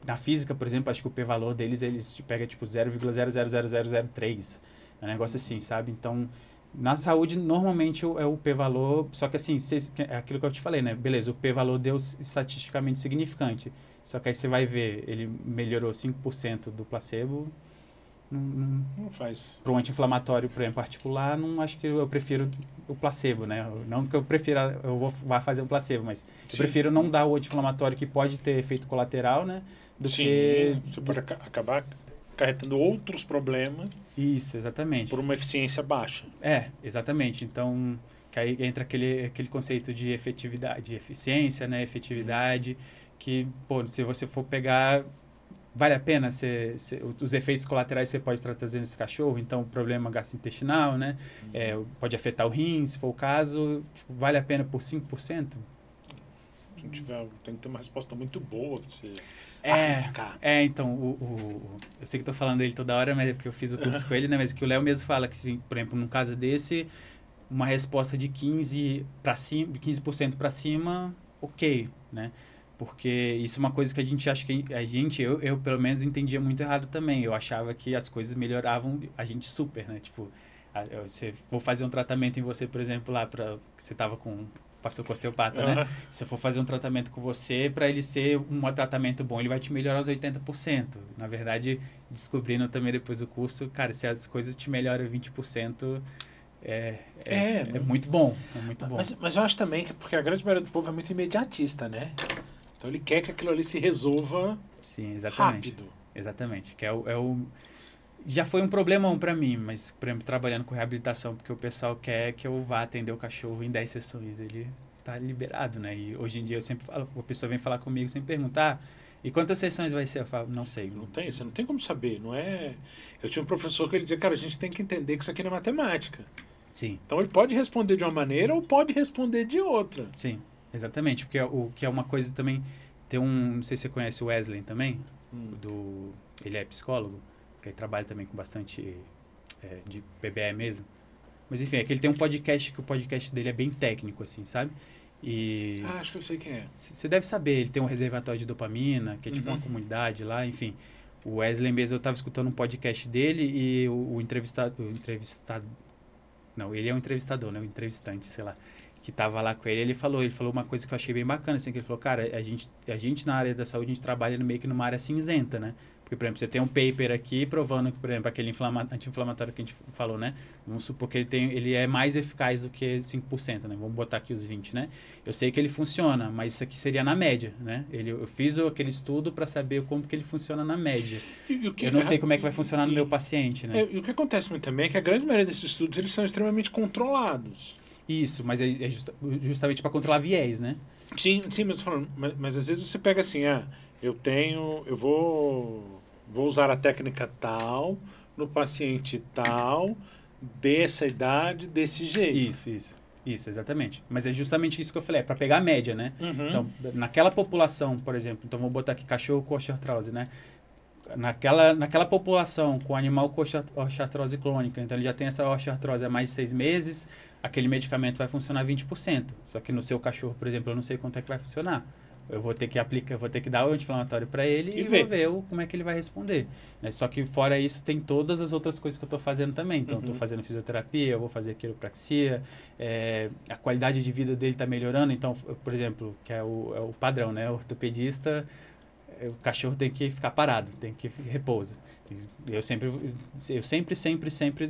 na física, por exemplo, acho que o p-valor deles, eles te pega tipo 0,000003, é um negócio assim, sabe? Então, na saúde, normalmente é o p-valor, só que assim, é aquilo que eu te falei, né? Beleza, o p-valor deu estatisticamente significante, só que aí você vai ver, ele melhorou 5% do placebo. Não faz. Para um anti-inflamatório, por exemplo, particular, não acho que eu prefiro o placebo, né? Não que eu prefira, vá fazer um placebo, mas eu prefiro não dar o anti-inflamatório que pode ter efeito colateral, né? Você pode acabar acarretando outros problemas. Isso, exatamente. Por uma eficiência baixa. Exatamente. Então, que aí entra aquele conceito de efetividade, de eficiência, né? Efetividade, que, pô, se você for pegar, vale a pena os efeitos colaterais você pode estar trazendo esse cachorro, então problema gastrointestinal, né? Pode afetar o rim, se for o caso, tipo, vale a pena por 5%? Se não tiver, tem que ter uma resposta muito boa para você arriscar. Então, eu sei que estou falando dele toda hora, mas é porque eu fiz o curso com ele, né? Mas que o Léo mesmo fala que, assim, por exemplo, num caso desse, uma resposta de 15% para cima, ok, né? Porque isso é uma coisa que a gente acha que eu pelo menos entendia muito errado também. Eu achava que as coisas melhoravam a gente super, né? Tipo, vou fazer um tratamento em você, por exemplo, lá que você tava passou com osteopata, né? Se eu for fazer um tratamento com você, para ele ser um tratamento bom, ele vai te melhorar os 80%. Na verdade, descobrindo também depois do curso, cara, se as coisas te melhoram 20%, é muito bom. É muito bom. Mas eu acho também que porque a grande maioria do povo é muito imediatista, né? Então ele quer que aquilo ali se resolva. Sim, exatamente. Rápido. Exatamente. Que já foi um problemão para mim, mas, por exemplo, trabalhando com reabilitação, porque o pessoal quer que eu vá atender o cachorro em 10 sessões, ele tá liberado, né? E hoje em dia eu sempre falo, a pessoa vem falar comigo sem perguntar, e quantas sessões vai ser? Eu falo, não sei. Você não tem como saber, não é... Eu tinha um professor que ele dizia, cara, a gente tem que entender que isso aqui não é matemática. Sim. Então ele pode responder de uma maneira ou pode responder de outra. Sim, exatamente, porque o que é uma coisa também, não sei se você conhece o Wesley também, ele é psicólogo, que ele trabalha também com bastante de PBE mesmo. Mas enfim, é que ele tem um podcast, que o podcast dele é bem técnico, assim, sabe? E... acho que eu sei quem é. Você deve saber, ele tem um reservatório de dopamina, que é tipo uma comunidade lá, enfim. O Wesley mesmo, eu estava escutando um podcast dele e o entrevistado... Não, ele é um entrevistador, né? O entrevistante, sei lá. Que tava lá com ele falou uma coisa que eu achei bem bacana, assim, que ele falou, cara, a gente na área da saúde, a gente trabalha meio que numa área cinzenta, né? Porque, por exemplo, você tem um paper aqui provando que, por exemplo, aquele anti-inflamatório que a gente falou, né? Vamos supor que ele é mais eficaz do que 5%, né? Vamos botar aqui os 20%, né? Eu sei que ele funciona, mas isso aqui seria na média, né? Eu fiz aquele estudo para saber como que ele funciona na média. Eu não sei como é que vai funcionar no meu paciente, né? E o que acontece muito também é que a grande maioria desses estudos, eles são extremamente controlados. Isso, mas é justamente para controlar viés, né? Sim, mas eu tô falando, mas às vezes você pega assim, eu vou usar a técnica tal, no paciente tal, dessa idade, desse jeito. Isso, exatamente. Mas é justamente isso que eu falei, é para pegar a média, né? Então, naquela população, por exemplo, então vamos botar aqui cachorro com osteoartrose, né? Naquela população com animal com osteoartrose crônica, então ele já tem essa osteoartrose há mais de 6 meses, aquele medicamento vai funcionar 20%. Só que no seu cachorro, por exemplo, eu não sei quanto é que vai funcionar. Eu vou ter que dar o anti-inflamatório para ele e vou ver como é que ele vai responder. Né? Só que fora isso, tem todas as outras coisas que eu estou fazendo também. Então, eu estou fazendo fisioterapia, eu vou fazer quiropraxia, a qualidade de vida dele está melhorando. Então, por exemplo, que é o padrão, né? O ortopedista, o cachorro tem que ficar parado, tem que repousa. Eu sempre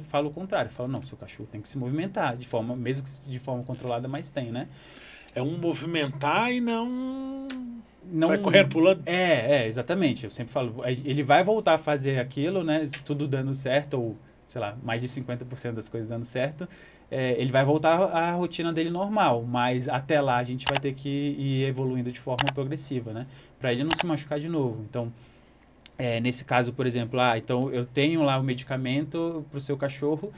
falo o contrário. Eu falo, não, seu cachorro tem que se movimentar, mesmo que de forma controlada, mas tem, né? É um movimentar e não sai correndo, pulando. Exatamente. Eu sempre falo, ele vai voltar a fazer aquilo, né? Tudo dando certo, ou, sei lá, mais de 50% das coisas dando certo. Ele vai voltar à rotina dele normal, mas até lá a gente vai ter que ir evoluindo de forma progressiva, né? Para ele não se machucar de novo. Então, nesse caso, por exemplo, então eu tenho lá o medicamento para o seu cachorro,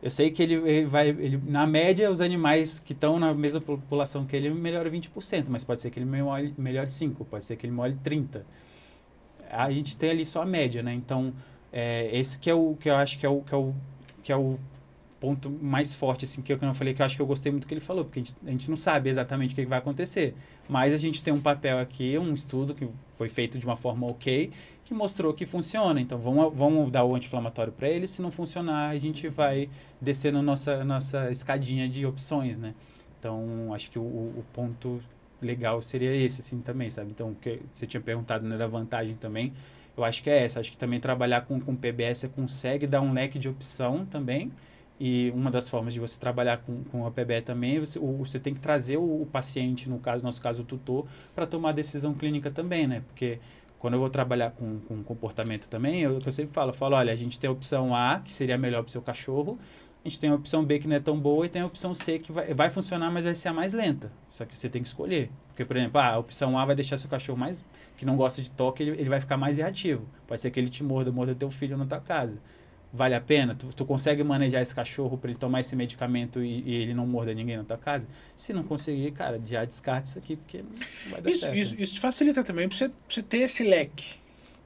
Eu sei que na média, os animais que estão na mesma população que ele melhoram 20%, mas pode ser que ele melhore 5%, pode ser que ele melhore 30%. A gente tem ali só a média, né? Então, esse que eu acho que é o ponto mais forte, assim, que eu não falei, que eu acho que eu gostei muito do que ele falou, porque a gente não sabe exatamente o que vai acontecer. Mas a gente tem um papel aqui, um estudo que foi feito de uma forma ok, que mostrou que funciona. Então, vamos dar o anti-inflamatório para ele. Se não funcionar, a gente vai descer na nossa escadinha de opções, né? Então, acho que o ponto legal seria esse, assim, também, sabe? Então, o que você tinha perguntado, né, da vantagem também, eu acho que é essa. Acho que também trabalhar com PBS você consegue dar um leque de opção também. E uma das formas de você trabalhar com a PBE também, você tem que trazer o paciente, no nosso caso o tutor, para tomar decisão clínica também, né? Porque quando eu vou trabalhar com comportamento também, eu sempre falo, olha, a gente tem a opção A, que seria melhor para o seu cachorro, a gente tem a opção B, que não é tão boa, e tem a opção C, que vai funcionar, mas vai ser a mais lenta. Só que você tem que escolher. Porque, por exemplo, a opção A vai deixar seu cachorro mais, que não gosta de toque, ele vai ficar mais reativo. Pode ser que ele te morda teu filho na tua casa. Vale a pena? Tu consegue manejar esse cachorro para ele tomar esse medicamento e ele não morda ninguém na tua casa? Se não conseguir, cara, já descarta isso aqui, porque não vai dar certo. Isso te facilita também para você ter esse leque.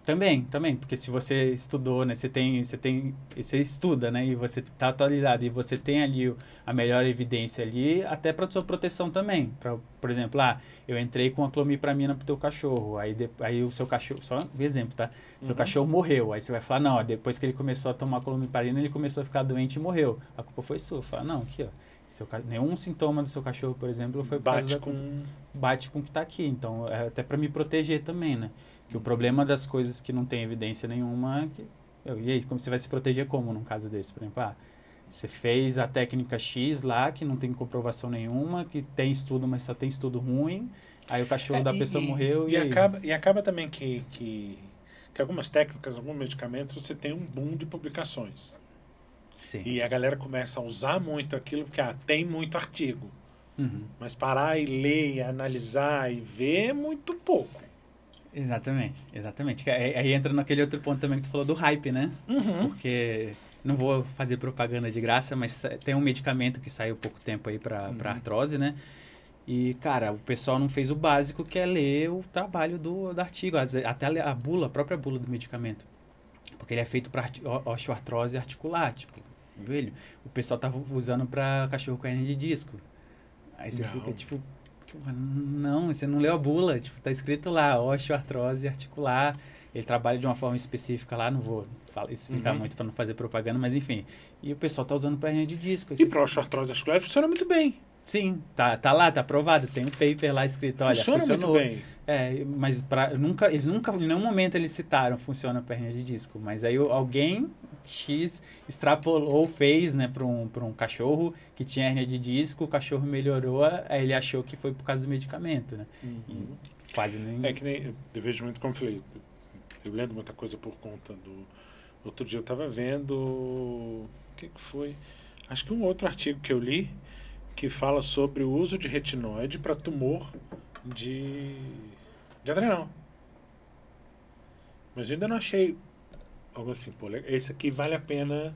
Também, porque se você estudou, né, você estuda, né, e você está atualizado, e você tem ali a melhor evidência ali, até para sua proteção também. Por exemplo, eu entrei com a clomipramina pro teu cachorro, aí o seu cachorro, só um exemplo, tá? Seu cachorro morreu, aí você vai falar, não, ó, depois que ele começou a tomar clomipramina, ele começou a ficar doente e morreu. A culpa foi sua. Fala, não, aqui, ó. Nenhum sintoma do seu cachorro, por exemplo, foi por causa bate com o que está aqui. Então, é até para me proteger também, né? Que o problema das coisas que não tem evidência nenhuma e aí, como você vai se proteger como num caso desse? Por exemplo, você fez a técnica X lá, que não tem comprovação nenhuma, que tem estudo, mas só tem estudo ruim, aí o cachorro da pessoa morreu e acaba também que algumas técnicas, alguns medicamentos, você tem um boom de publicações. Sim. E a galera começa a usar muito aquilo, porque tem muito artigo. Mas parar e ler, e analisar e ver é muito pouco. Exatamente. Aí entra naquele outro ponto também que tu falou do hype, né? Porque, não vou fazer propaganda de graça, mas tem um medicamento que saiu há pouco tempo aí para artrose, né? E, cara, o pessoal não fez o básico, que é ler o trabalho do artigo, até a própria bula do medicamento. Porque ele é feito para osteoartrose articular, tipo, velho. O pessoal tava usando para cachorro com hernia de disco. Aí você fica, tipo... Não, você não leu a bula, tipo, tá escrito lá, osteoartrose articular, ele trabalha de uma forma específica lá, não vou explicar muito para não fazer propaganda, mas enfim, e o pessoal tá usando para hernia de disco. E para osteoartrose articular funciona muito bem. Sim, tá lá, tá aprovado, tem um paper lá escrito, olha, funcionou. Muito bem. Mas eles nunca, em nenhum momento eles citaram funciona para hernia de disco, mas aí alguém X extrapolou, fez, né, para um cachorro que tinha hernia de disco, o cachorro melhorou, aí ele achou que foi por causa do medicamento, né? E quase nem... É que nem, eu vejo muito, como eu falei, eu lendo muita coisa por conta do... Outro dia eu estava vendo, o que foi? Acho que um outro artigo que eu li, que fala sobre o uso de retinoide para tumor de adrenal. Mas ainda não achei algo assim, pô, esse aqui vale a pena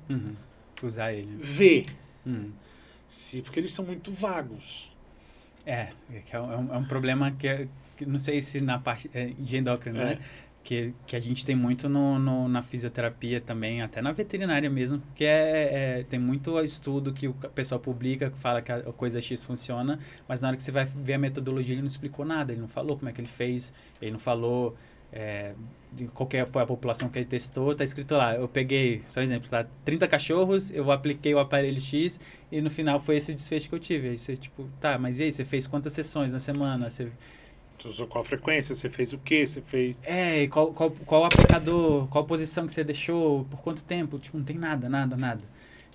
usar ele. Ver. Porque eles são muito vagos. É um problema que não sei se na parte de endócrino, né? Que a gente tem muito na fisioterapia também, até na veterinária mesmo, porque tem muito estudo que o pessoal publica, que fala que a coisa X funciona, mas na hora que você vai ver a metodologia, ele não explicou nada, ele não falou como é que ele fez, ele não falou de qual foi a população que ele testou, tá escrito lá, eu peguei, só um exemplo, tá, 30 cachorros, eu apliquei o aparelho X e no final foi esse desfecho que eu tive. Aí você, tipo, tá, mas e aí, você fez quantas sessões na semana? Você usou qual frequência? Você fez o quê? Você fez... E qual aplicador? Qual posição que você deixou? Por quanto tempo? Tipo, não tem nada.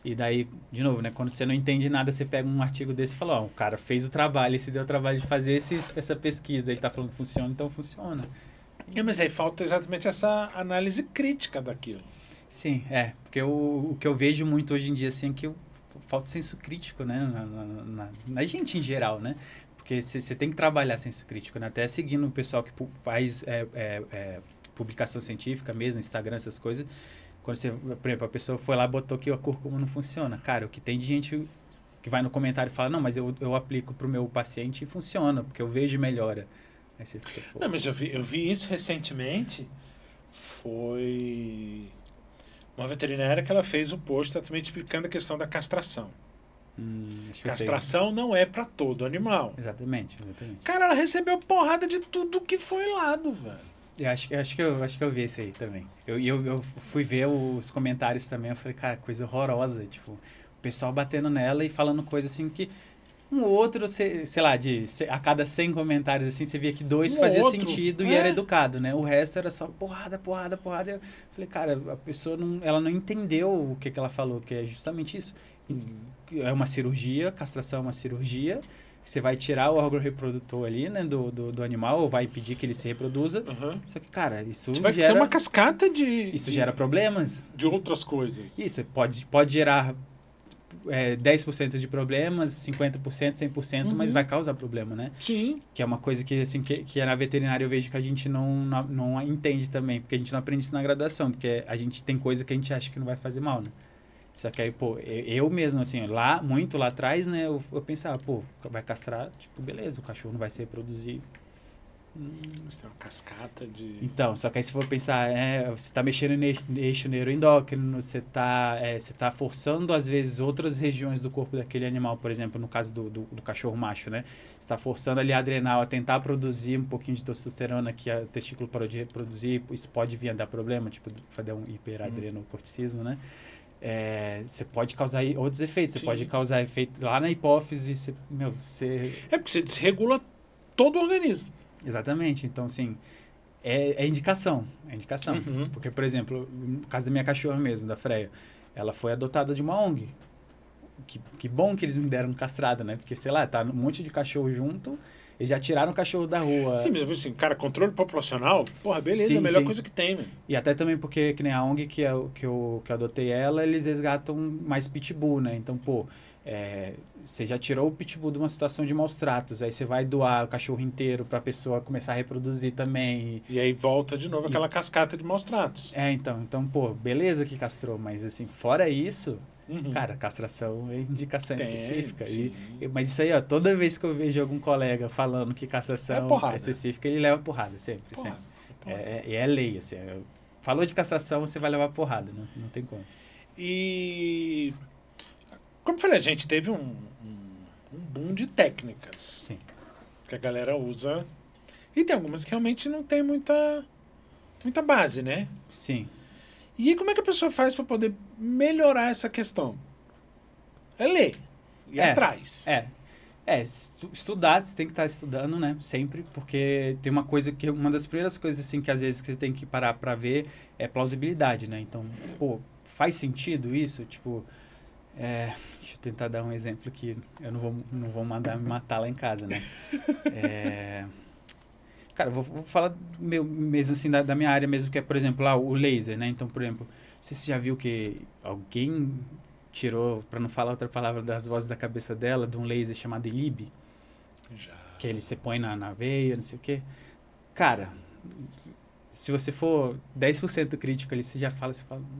E daí, de novo, né? Quando você não entende nada, você pega um artigo desse e fala, o cara fez o trabalho, ele se deu o trabalho de fazer essa pesquisa, ele tá falando que funciona, então funciona. Mas aí falta exatamente essa análise crítica daquilo. Sim, porque o que eu vejo muito hoje em dia, assim, é que falta senso crítico, né? Na gente em geral, né? Porque você tem que trabalhar senso crítico, né? Até seguindo o pessoal que faz publicação científica mesmo, Instagram, essas coisas. quando você, por exemplo, a pessoa foi lá e botou que a cúrcuma não funciona. Cara, o que tem de gente que vai no comentário e fala, não, mas eu aplico pro meu paciente e funciona, porque eu vejo melhora. Aí você fica, pô. Não, mas eu vi isso recentemente. Foi uma veterinária que ela fez o post exatamente explicando a questão da castração. Acho que eu sei. Castração não é para todo animal. Exatamente, exatamente. Cara, ela recebeu porrada de tudo que foi lado, velho. Eu acho que eu vi isso aí também. Eu fui ver os comentários também, eu falei, cara, coisa horrorosa, tipo, o pessoal batendo nela e falando coisa assim que um ou outro, sei lá, a cada 100 comentários assim, você via que 2 fazia sentido e era educado, né? O resto era só porrada, porrada, porrada. Eu falei, cara, a pessoa ela não entendeu o que ela falou, que é justamente isso. É uma cirurgia, castração é uma cirurgia. Você vai tirar o órgão reprodutor ali, né, do animal, ou vai impedir que ele se reproduza. Só que, cara, isso Você vai gera... ter uma cascata Isso gera problemas. de outras coisas. Isso, pode gerar 10% de problemas, 50%, 100%, mas vai causar problema, né? Sim. Que é uma coisa que, assim, que na veterinária eu vejo que a gente não entende também, porque a gente não aprende isso na graduação, porque a gente tem coisa que a gente acha que não vai fazer mal, né? Só que aí, pô, eu mesmo, assim, muito lá atrás, né, eu pensava, pô, vai castrar, tipo, beleza, o cachorro não vai se reproduzir. Você tem uma cascata de... Então, só que aí se for pensar, você está mexendo no eixo neuroendócrino, você tá forçando, às vezes, outras regiões do corpo daquele animal, por exemplo, no caso do cachorro macho, né? Você está forçando ali a adrenal a tentar produzir um pouquinho de testosterona que o testículo parou de reproduzir, isso pode vir a dar problema, tipo, fazer um hiperadrenocorticismo, né? Você pode causar outros efeitos. Você pode causar efeito lá na hipófise. É porque você desregula todo o organismo. Exatamente. Então, assim, é indicação. É indicação. Porque, por exemplo, no caso da minha cachorra mesmo, da Freia, ela foi adotada de uma ONG. Que bom que eles me deram castrada, né? Porque, sei lá, tá um monte de cachorro junto... Eles já tiraram o cachorro da rua. Sim, mas assim, cara, controle populacional, porra, beleza, sim, é a melhor coisa que tem, mano. E até também porque, que nem a ONG que eu adotei ela, eles resgatam mais pitbull, né? Então, pô, você já tirou o pitbull de uma situação de maus tratos, aí você vai doar o cachorro inteiro pra pessoa começar a reproduzir também. E aí volta de novo aquela cascata de maus tratos. Então, pô, beleza que castrou, mas assim, fora isso... Cara, castração é indicação específica. Mas isso aí, ó, toda vez que eu vejo algum colega falando que castração é específica, ele leva porrada, sempre. É lei, assim. Falou de castração, você vai levar porrada, não tem como. E, como eu falei, a gente teve um boom de técnicas. Sim. Que a galera usa. E tem algumas que realmente não tem muita base, né? Sim. E aí, como é que a pessoa faz para poder melhorar essa questão? É ler. Ir atrás. Estudar, você tem que estar estudando, né? Sempre, porque tem uma coisa que... Uma das primeiras coisas, assim, que às vezes você tem que parar para ver é plausibilidade, né? Então, pô, faz sentido isso? Tipo, deixa eu tentar dar um exemplo que eu não vou mandar me matar lá em casa, né? Cara, vou falar mesmo assim da minha área mesmo, que é, por exemplo, lá o laser, né? Então, por exemplo, não sei se você já viu que alguém tirou, para não falar outra palavra das vozes da cabeça dela, de um laser chamado Ilib. Já. Que ele você põe na veia, não sei o quê. Cara, se você for 10% crítico ali, você fala,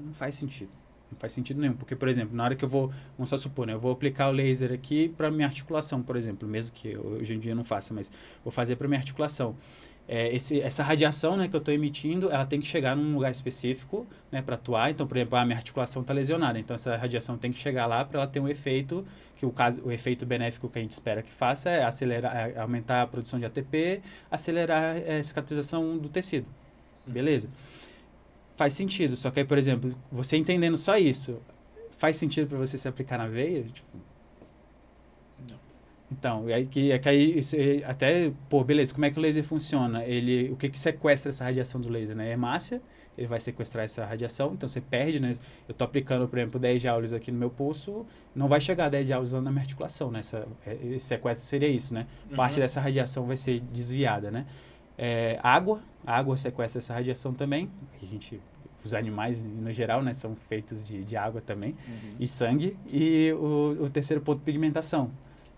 não faz sentido. Não faz sentido nenhum, porque, por exemplo, na hora que vamos só supor, né, eu vou aplicar o laser aqui para minha articulação, por exemplo, mesmo que hoje em dia eu não faça, mas vou fazer para minha articulação. Essa radiação, né, que eu estou emitindo, ela tem que chegar num lugar específico, né, para atuar. Então, por exemplo, a minha articulação está lesionada, então essa radiação tem que chegar lá para ela ter um efeito, que o efeito benéfico que a gente espera que faça é acelerar, aumentar a produção de ATP, acelerar a cicatrização do tecido. Beleza? Faz sentido, só que aí, por exemplo, você entendendo só isso, faz sentido para você se aplicar na veia? Tipo... Não. Então, aí isso, até, pô, beleza, como é que o laser funciona? O que sequestra essa radiação do laser, né? É hemácia, ele vai sequestrar essa radiação, então você perde, né? Eu tô aplicando, por exemplo, 10 joules aqui no meu pulso, não vai chegar a 10 joules na minha articulação, né? Esse sequestro seria isso, né? Parte dessa radiação vai ser desviada, né? A água sequestra essa radiação também. Os animais, no geral, né, são feitos de água também, e sangue. E o terceiro ponto, pigmentação.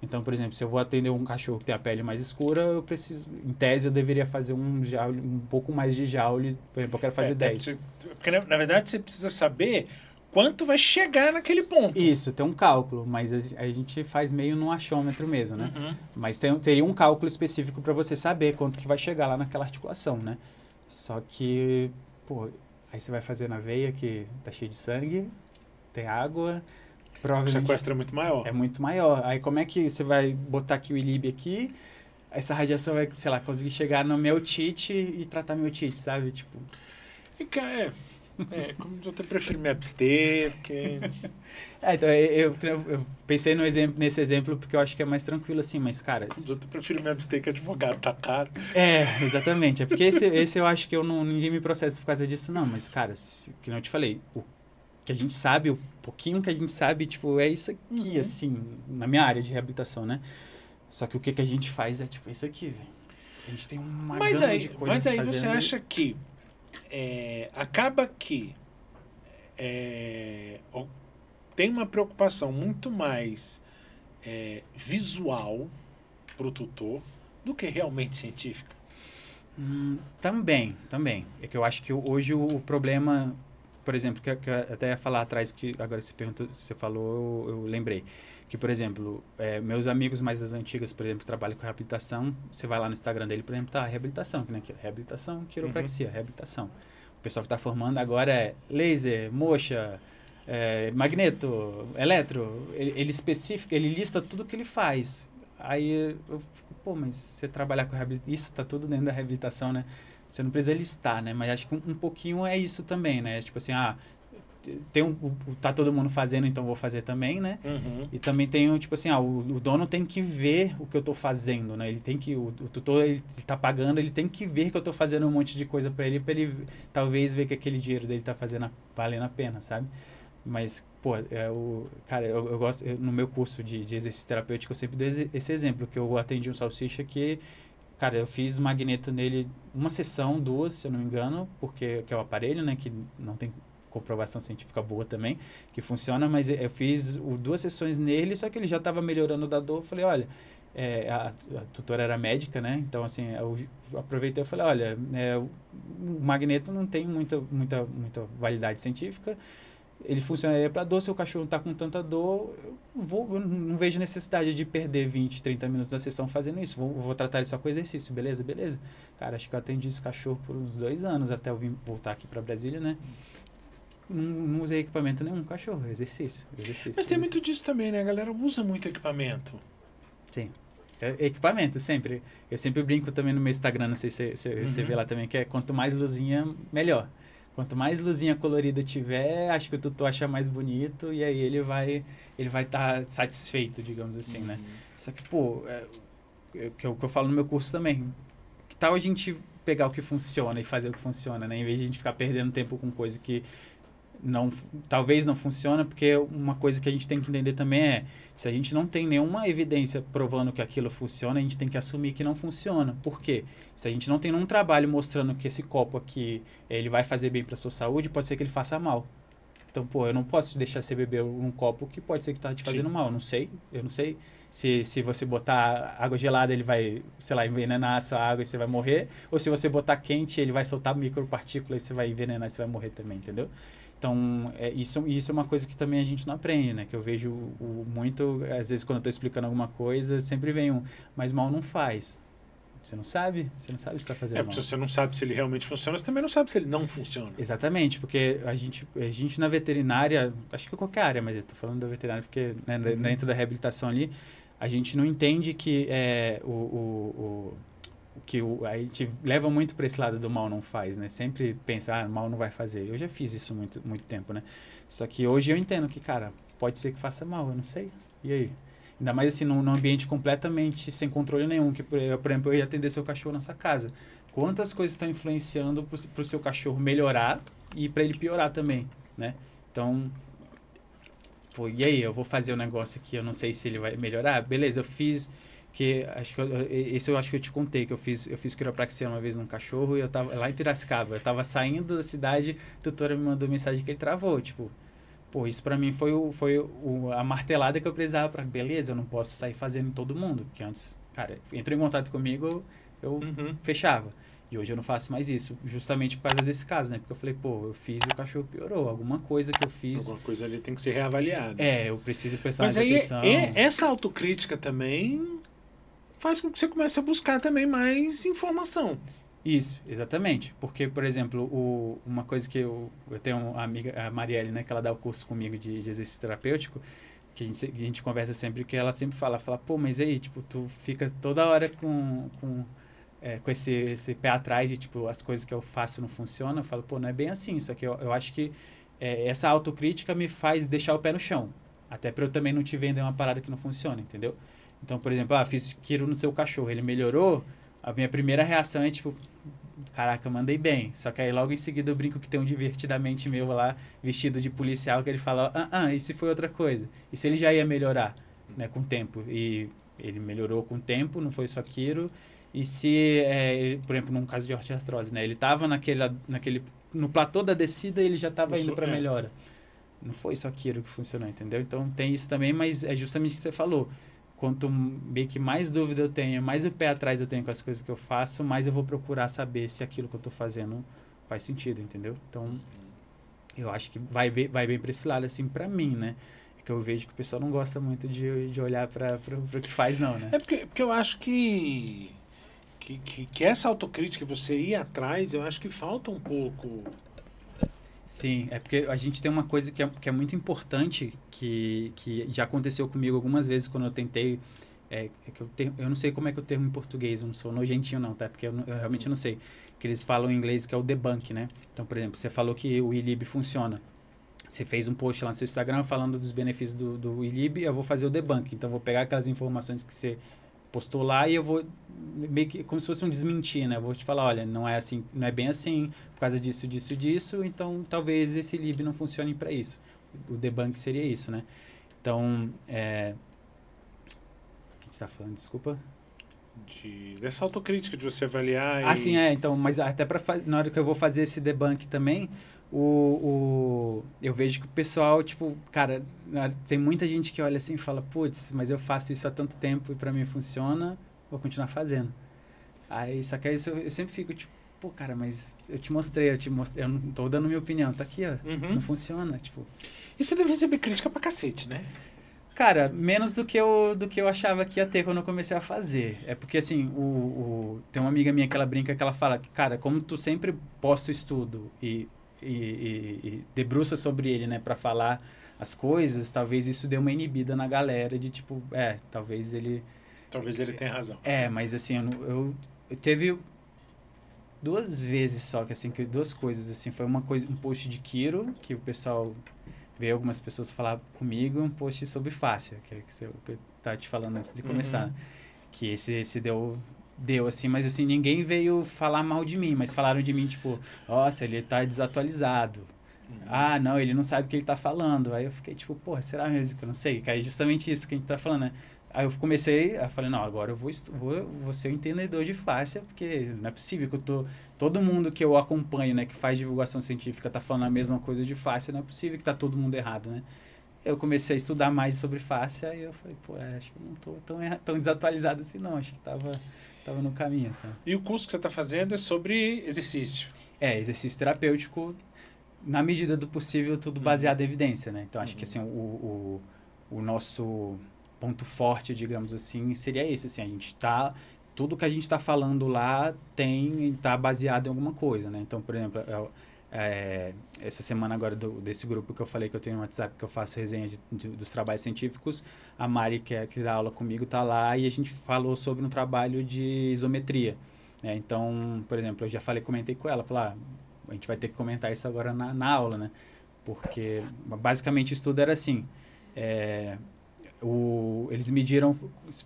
Então, por exemplo, se eu vou atender um cachorro que tem a pele mais escura, eu preciso, em tese, eu deveria fazer um jaule, um pouco mais de jaule. Por exemplo, eu quero fazer 10. Porque, na verdade, você precisa saber quanto vai chegar naquele ponto. Isso, tem um cálculo, mas a gente faz meio no achômetro mesmo, né? Uhum. Mas teria um cálculo específico para você saber quanto que vai chegar lá naquela articulação, né? Só que, pô, aí você vai fazer na veia que tá cheio de sangue, tem água, O provavelmente sequestro é muito maior. é muito maior. Aí como é que você vai botar aqui o ilíbio aqui, essa radiação vai, sei lá, conseguir chegar no meu otite e tratar meu otite, sabe? Tipo... E, cara, como eu prefiro me abster, porque... então eu pensei no exemplo, nesse exemplo porque eu acho que é mais tranquilo assim, mas, cara... Eu prefiro me abster que advogado, tá caro. Exatamente. É porque esse eu acho que ninguém me processa por causa disso, não. Mas, cara, que não eu te falei, o que a gente sabe, o pouquinho que a gente sabe, tipo, é isso aqui, assim, na minha área de reabilitação, né? Só que o que a gente faz é, tipo, isso aqui, velho. A gente tem uma gama de coisas Mas aí fazendo. você acha que acaba que tem uma preocupação muito mais visual pro tutor do que realmente científica? Também. É que eu acho que hoje o problema, por exemplo, que eu até ia falar atrás, que agora você perguntou, você falou, eu lembrei. Que, por exemplo, meus amigos mais das antigas, por exemplo, que trabalham com reabilitação, você vai lá no Instagram dele, por exemplo, tá, reabilitação, que nem aqui, reabilitação, quiropraxia, reabilitação. O pessoal que está formando agora é laser, moxa, magneto, eletro, ele lista tudo que ele faz. Aí eu fico, pô, mas você trabalhar com reabilitação, isso tá tudo dentro da reabilitação, né? Você não precisa listar, né? Mas acho que um pouquinho é isso também, né? Tipo assim, tá todo mundo fazendo, então vou fazer também, né? Uhum. E também tem, tipo assim, o dono tem que ver o que eu tô fazendo, né? Ele tem que, o tutor, ele tá pagando, ele tem que ver que eu tô fazendo um monte de coisa para ele talvez ver que aquele dinheiro dele tá valendo a pena, sabe? Mas, pô, cara, eu gosto, no meu curso de exercício terapêutico, eu sempre dou esse exemplo, que eu atendi um salsicha que, cara, eu fiz magneto nele uma sessão, 2, se eu não me engano, porque que é o aparelho, né, que não tem comprovação científica boa também, que funciona, mas eu fiz 2 sessões nele, só que ele já estava melhorando da dor. Eu falei, olha, a tutora era médica, né? Então, assim, eu aproveitei e falei, olha, o magneto não tem muita validade científica, ele funcionaria para dor, se o cachorro não está com tanta dor, eu não vejo necessidade de perder 20, 30 minutos da sessão fazendo isso, vou tratar ele só com exercício, beleza? Cara, acho que eu atendi esse cachorro por uns 2 anos, até eu voltar aqui para Brasília, né? Não usei equipamento nenhum, cachorro, exercício. Mas tem muito disso também, né? A galera usa muito equipamento. Sim. Equipamento, sempre. Eu sempre brinco também no meu Instagram, não sei se você vê lá também, que quanto mais luzinha, melhor. Quanto mais luzinha colorida tiver, acho que o tutor acha mais bonito e aí ele vai estar satisfeito, digamos assim, né? Só que, pô, que eu falo no meu curso também, que tal a gente pegar o que funciona e fazer o que funciona, né? Em vez de a gente ficar perdendo tempo com coisa que talvez não funciona, porque uma coisa que a gente tem que entender também é, se a gente não tem nenhuma evidência provando que aquilo funciona, a gente tem que assumir que não funciona. Por quê? Se a gente não tem nenhum trabalho mostrando que esse copo aqui, ele vai fazer bem para sua saúde, pode ser que ele faça mal. Então, pô, eu não posso deixar você beber um copo que pode ser que tá te fazendo mal. Eu não sei se você botar água gelada, ele vai, sei lá, envenenar a sua água e você vai morrer, ou se você botar quente, ele vai soltar micropartículas e você vai envenenar e você vai morrer também, entendeu? Então, isso é uma coisa que também a gente não aprende, né? Que eu vejo muito, às vezes quando eu estou explicando alguma coisa, sempre vem mas mal não faz. Você não sabe se está fazendo mal. Porque se você não sabe se ele realmente funciona, você também não sabe se ele não funciona. Exatamente, porque a gente na veterinária, acho que qualquer área, mas eu estou falando da veterinária porque né, dentro da reabilitação ali, a gente não entende que a gente leva muito para esse lado do mal não faz, né? Sempre pensa, mal não vai fazer. Eu já fiz isso muito tempo, né? Só que hoje eu entendo que, cara, pode ser que faça mal, eu não sei. E aí? Ainda mais assim, num ambiente completamente sem controle nenhum, que, por exemplo, eu ia atender seu cachorro na sua casa. Quantas coisas estão influenciando para o seu cachorro melhorar e para ele piorar também, né? Então, pô, e aí? Eu vou fazer um negócio aqui, eu não sei se ele vai melhorar? Beleza, eu fiz... esse eu acho que eu te contei, que eu fiz quiropraxia uma vez num cachorro e eu tava lá em Piracicaba. Eu tava saindo da cidade, a tutora me mandou mensagem que ele travou, tipo... Pô, isso pra mim foi a martelada que eu precisava pra, beleza, eu não posso sair fazendo em todo mundo, porque antes, cara, entrou em contato comigo, eu fechava. E hoje eu não faço mais isso, justamente por causa desse caso, né? Porque eu falei, pô, eu fiz e o cachorro piorou, alguma coisa que eu fiz... Alguma coisa ali tem que ser reavaliada. Eu preciso prestar Mas mais aí, atenção. essa autocrítica também faz com que você comece a buscar também mais informação. Isso, exatamente. Porque, por exemplo, uma coisa que eu tenho uma amiga, a Marielle, né, que ela dá o curso comigo de exercício terapêutico, que a gente conversa sempre, que ela sempre fala, pô, mas aí, tipo, tu fica toda hora com esse pé atrás de, tipo, as coisas que eu faço não funcionam. Eu falo, pô, não é bem assim. Só que eu acho que essa autocrítica me faz deixar o pé no chão. Até para eu também não te vender uma parada que não funciona, entendeu? Então, por exemplo, fiz quiro no seu cachorro, ele melhorou, a minha primeira reação é, tipo, caraca, eu mandei bem. Só que aí logo em seguida eu brinco que tem um divertidamente meu lá, vestido de policial, que ele fala, e se foi outra coisa? E se ele já ia melhorar, né, com o tempo? E ele melhorou com o tempo, não foi só quiro. E se, por exemplo, num caso de osteoartrose, né, ele estava no platô da descida e ele já estava indo para melhora. Não foi só quiro que funcionou, entendeu? Então tem isso também, mas é justamente o que você falou. Quanto meio que mais dúvida eu tenho, mais o pé atrás eu tenho com as coisas que eu faço, mais eu vou procurar saber se aquilo que eu estou fazendo faz sentido, entendeu? Então, eu acho que vai bem para esse lado, assim, para mim, né? É que eu vejo que o pessoal não gosta muito de olhar para o que faz, não, né? Porque eu acho que essa autocrítica, você ir atrás, eu acho que falta um pouco. Sim, é porque a gente tem uma coisa que é muito importante, que já aconteceu comigo algumas vezes quando eu tentei, eu não sei como é que é o termo em português, eu não sou nojentinho não, tá? Porque eu realmente não sei, que eles falam em inglês que é o debunk, né? Então, por exemplo, você falou que o iLib funciona, você fez um post lá no seu Instagram falando dos benefícios do iLib, eu vou fazer o debunk, então eu vou pegar aquelas informações que você postou lá e eu vou meio que como se fosse um desmentir, né? Eu vou te falar, olha, não é assim, não é bem assim, por causa disso, então talvez esse lib não funcione para isso. O debunk seria isso, né? Então, o que a gente está falando? Desculpa. Dessa autocrítica, de você avaliar e... sim, então, mas até na hora que eu vou fazer esse debunk também, eu vejo que o pessoal, tipo, cara, tem muita gente que olha assim e fala, putz, mas eu faço isso há tanto tempo e pra mim funciona, vou continuar fazendo. Aí, só que aí eu sempre fico, tipo, pô, cara, mas eu não tô dando minha opinião, tá aqui, ó, não funciona, tipo... E você deve receber crítica pra cacete, né? Cara, menos do que eu achava que ia ter quando eu comecei a fazer. É porque, assim, tem uma amiga minha que ela brinca, que ela fala, cara, como tu sempre posta o estudo e debruça sobre ele, né, para falar as coisas, talvez isso dê uma inibida na galera de tipo, talvez ele tenha razão. Mas assim, eu teve 2 vezes só que assim, que 2 coisas assim, foi um post de quiro, que o pessoal veio algumas pessoas falar comigo, um post sobre fáscia, que eu tava te falando antes de começar, que esse deu, assim, mas assim, ninguém veio falar mal de mim, mas falaram de mim, tipo, nossa, ele tá desatualizado. Não, ele não sabe o que ele tá falando. Aí eu fiquei, tipo, porra, será mesmo que eu não sei? Que é justamente isso que a gente tá falando, né? Aí eu falei, não, agora eu vou ser um entendedor de fáscia, porque não é possível que todo mundo que eu acompanho, né, que faz divulgação científica tá falando a mesma coisa de fáscia, não é possível que tá todo mundo errado, né? Eu comecei a estudar mais sobre fáscia e eu falei, pô, acho que eu não tô tão desatualizado assim não, acho que tava no caminho, sabe? E o curso que você está fazendo é sobre exercício? Exercício terapêutico, na medida do possível, tudo baseado em evidência, né? Então, acho que, assim, o nosso ponto forte, digamos assim, seria esse, assim, tudo que a gente está falando lá tá baseado em alguma coisa, né? Então, por exemplo, essa semana agora desse grupo que eu falei que eu tenho no WhatsApp, que eu faço resenha dos trabalhos científicos, a Mari, que dá aula comigo, tá lá e a gente falou sobre um trabalho de isometria, né? Então, por exemplo, eu comentei com ela, a gente vai ter que comentar isso agora na aula, né? Porque basicamente o estudo era assim, eles mediram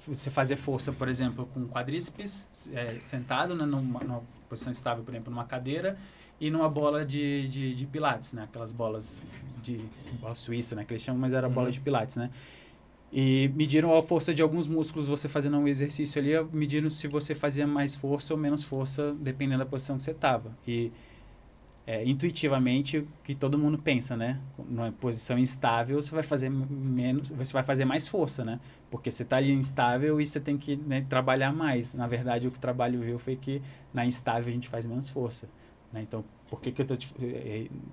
você fazer força, por exemplo, com quadríceps sentado, né, numa posição estável, por exemplo, numa cadeira, e numa bola de pilates, né? Aquelas bolas bola suíça, né? Que eles chamam, mas era bola de pilates, né? E mediram a força de alguns músculos você fazendo um exercício ali, mediram se você fazia mais força ou menos força, dependendo da posição que você estava. E intuitivamente o que todo mundo pensa, né? Numa posição instável, você vai fazer menos, você vai fazer mais força, né? Porque você está ali instável e você tem que, né, trabalhar mais. Na verdade, o que o trabalho viu foi que na instável a gente faz menos força, né? Então, por que que eu tô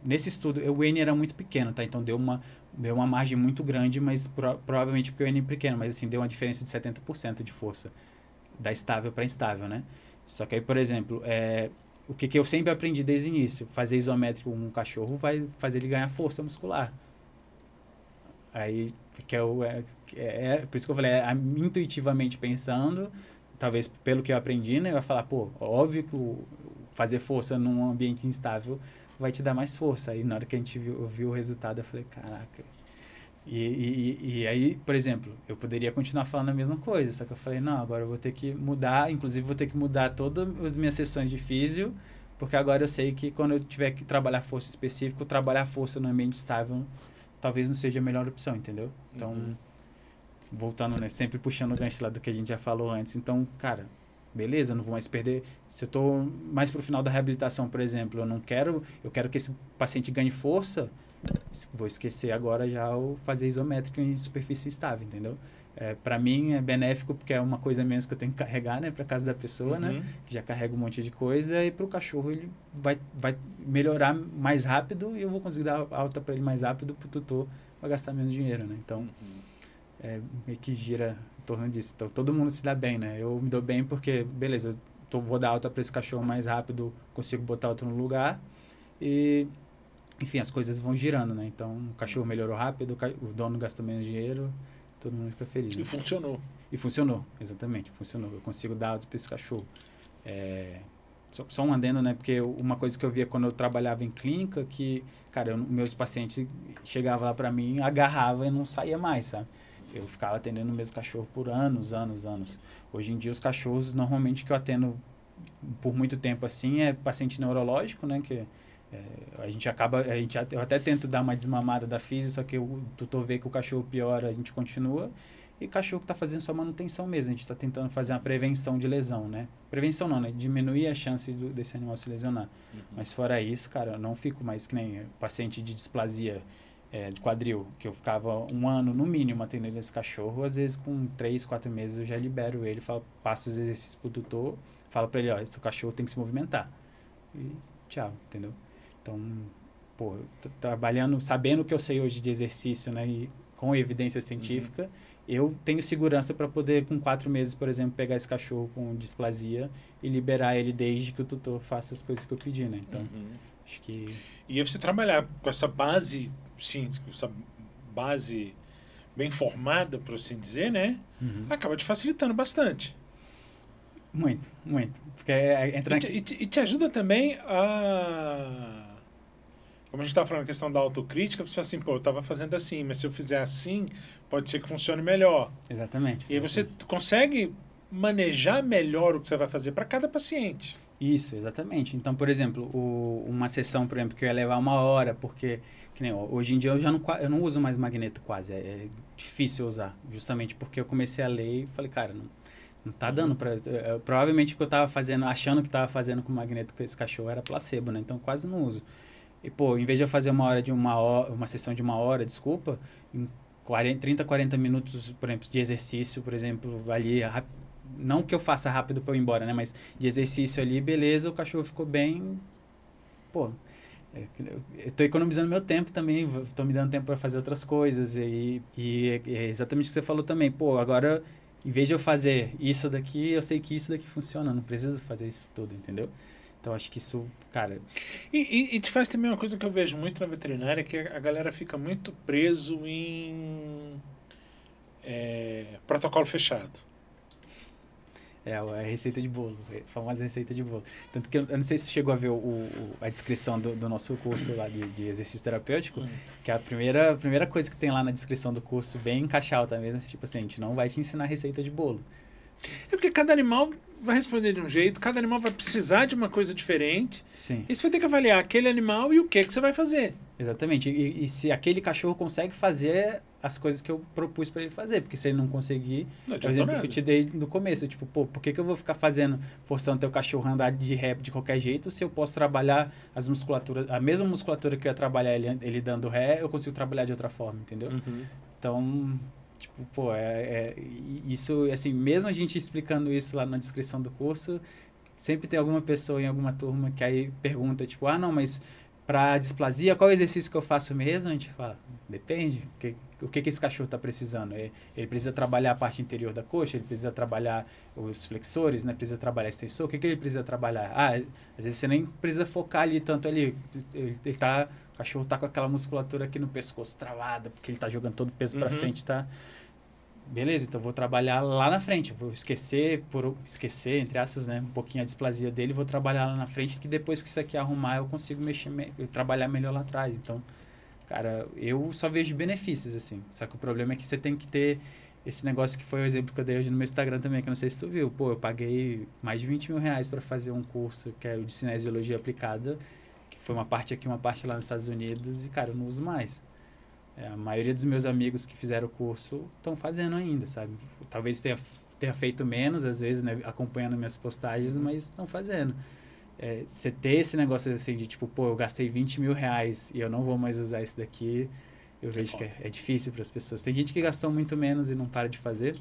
nesse estudo, o N era muito pequeno, tá? Então deu uma margem muito grande, mas provavelmente porque o N é pequeno, mas assim, deu uma diferença de 70% de força da estável para instável, né? Só que aí, por exemplo, o que eu sempre aprendi desde o início, fazer isométrico com um cachorro vai fazer ele ganhar força muscular. Aí, por isso que eu falei, intuitivamente pensando, talvez pelo que eu aprendi, né? Vai falar, pô, óbvio que fazer força num ambiente instável vai te dar mais força. Aí, na hora que a gente viu o resultado, eu falei, caraca. E aí, por exemplo, eu poderia continuar falando a mesma coisa, só que eu falei, não, agora eu vou ter que mudar, inclusive vou ter que mudar todas as minhas sessões de físio, porque agora eu sei que quando eu tiver que trabalhar força específica, trabalhar força no ambiente estável talvez não seja a melhor opção, entendeu? Então, voltando, né, sempre puxando o gancho lá do que a gente já falou antes. Então, cara, beleza, eu não vou mais perder. Se eu tô mais pro final da reabilitação, por exemplo, eu quero que esse paciente ganhe força, vou esquecer agora já o fazer isométrico em superfície estável, entendeu? Para mim é benéfico porque é uma coisa menos que eu tenho que carregar, né, para casa da pessoa, né, que já carrega um monte de coisa, e para o cachorro ele vai melhorar mais rápido e eu vou conseguir dar alta para ele mais rápido, para o tutor vai gastar menos dinheiro, né? Então meio que gira em torno disso. Então todo mundo se dá bem, né? Eu me dou bem porque, beleza, vou dar alta para esse cachorro mais rápido, consigo botar outro no lugar e, enfim, as coisas vão girando, né? Então o cachorro melhorou rápido, o dono gasta menos dinheiro, todo mundo fica feliz. E funcionou. E funcionou, exatamente, funcionou. Eu consigo dar alta para esse cachorro. Só um adendo, né? Porque uma coisa que eu via quando eu trabalhava em clínica, que, cara, meus pacientes chegavam lá para mim, agarrava e não saía mais, sabe? Eu ficava atendendo o mesmo cachorro por anos. Hoje em dia, os cachorros, normalmente, que eu atendo por muito tempo, assim, é paciente neurológico, né? Que eu até tento dar uma desmamada da físio, só que o tutor vê que o cachorro piora, a gente continua. E cachorro que está fazendo só manutenção mesmo, a gente está tentando fazer uma prevenção de lesão, né? Prevenção não, né? Diminuir as chances desse animal se lesionar. Mas fora isso, cara, eu não fico mais que nem paciente de displasia de quadril, que eu ficava 1 ano no mínimo atendendo esse cachorro, às vezes com 3, 4 meses eu já libero ele, passo os exercícios pro tutor, falo para ele, ó, esse cachorro tem que se movimentar. E tchau, entendeu? Então, pô, trabalhando, sabendo o que eu sei hoje de exercício, né? E com evidência científica, eu tenho segurança para poder, com 4 meses, por exemplo, pegar esse cachorro com displasia e liberar ele desde que o tutor faça as coisas que eu pedi, né? Então, acho que... E aí você trabalhar com essa base, sim, essa base bem formada, por assim dizer, né? Acaba te facilitando bastante. Muito, muito. Porque e te ajuda também a... Como a gente estava falando a questão da autocrítica, você fala assim, pô, eu estava fazendo assim, mas se eu fizer assim, pode ser que funcione melhor. Exatamente. E aí você consegue manejar melhor o que você vai fazer para cada paciente. Isso, exatamente. Então, por exemplo, uma sessão, por exemplo, que eu ia levar 1 hora, porque, que nem, hoje em dia eu não uso mais magneto quase, é difícil usar, justamente porque eu comecei a ler e falei, cara, não tá dando para... Provavelmente o que eu estava fazendo, achando que estava fazendo com magneto com esse cachorro era placebo, né? Então, quase não uso. E, pô, em vez de eu fazer uma sessão de 1 hora, desculpa, em 30, 40 minutos, por exemplo, de exercício, por exemplo, ali, não que eu faça rápido para eu ir embora, né? Mas de exercício ali, beleza, o cachorro ficou bem, pô, eu tô economizando meu tempo também, tô me dando tempo para fazer outras coisas e é exatamente o que você falou também, pô, agora, em vez de eu fazer isso daqui, eu sei que isso daqui funciona, não preciso fazer isso tudo, entendeu? Então, acho que isso, cara... E te faz também uma coisa que eu vejo muito na veterinária, que a galera fica muito preso em protocolo fechado. A receita de bolo, a famosa receita de bolo. Tanto que eu não sei se você chegou a ver a descrição do nosso curso lá de exercício terapêutico, que a primeira coisa que tem lá na descrição do curso, bem em caixa alta mesmo, é tipo assim, a gente não vai te ensinar receita de bolo. É porque cada animal vai responder de um jeito, cada animal vai precisar de uma coisa diferente. Sim. E você vai ter que avaliar aquele animal e o que você vai fazer. Exatamente. E se aquele cachorro consegue fazer as coisas que eu propus para ele fazer, porque se ele não conseguir, Não é o adianta exemplo nada. que eu te dei no começo, tipo, pô, por que que eu vou ficar forçando teu cachorro a andar de ré de qualquer jeito, se eu posso trabalhar as musculaturas, a mesma musculatura que eu ia trabalhar ele dando ré, eu consigo trabalhar de outra forma, entendeu? Uhum. Então, tipo, pô, isso, assim, mesmo a gente explicando isso lá na descrição do curso, sempre tem alguma pessoa em alguma turma que aí pergunta, tipo, ah, não, mas para displasia, qual é o exercício que eu faço mesmo? A gente fala, depende, o que esse cachorro está precisando? Ele precisa trabalhar a parte interior da coxa, ele precisa trabalhar os flexores, né? Precisa trabalhar extensor, o que ele precisa trabalhar? Ah, às vezes você nem precisa focar ali tanto ali, o cachorro tá com aquela musculatura aqui no pescoço travada, porque ele tá jogando todo o peso para frente, tá? Beleza, então vou trabalhar lá na frente. Vou esquecer, entre aspas, né, um pouquinho a displasia dele, vou trabalhar lá na frente, que depois que isso aqui arrumar, eu consigo eu trabalhar melhor lá atrás. Então, cara, eu só vejo benefícios, assim. Só que o problema é que você tem que ter esse negócio que foi o exemplo que eu dei hoje no meu Instagram também, que eu não sei se tu viu. Pô, eu paguei mais de 20 mil reais para fazer um curso, que é o de cinesiologia aplicada, que foi uma parte aqui, uma parte lá nos Estados Unidos, e, cara, eu não uso mais. A maioria dos meus amigos que fizeram o curso estão fazendo ainda, sabe? Talvez tenha feito menos, às vezes, né, acompanhando minhas postagens, mas estão fazendo. Você ter esse negócio assim de, tipo, pô, eu gastei 20 mil reais e eu não vou mais usar isso daqui, eu vejo que é difícil para as pessoas. Tem gente que gastou muito menos e não para de fazer.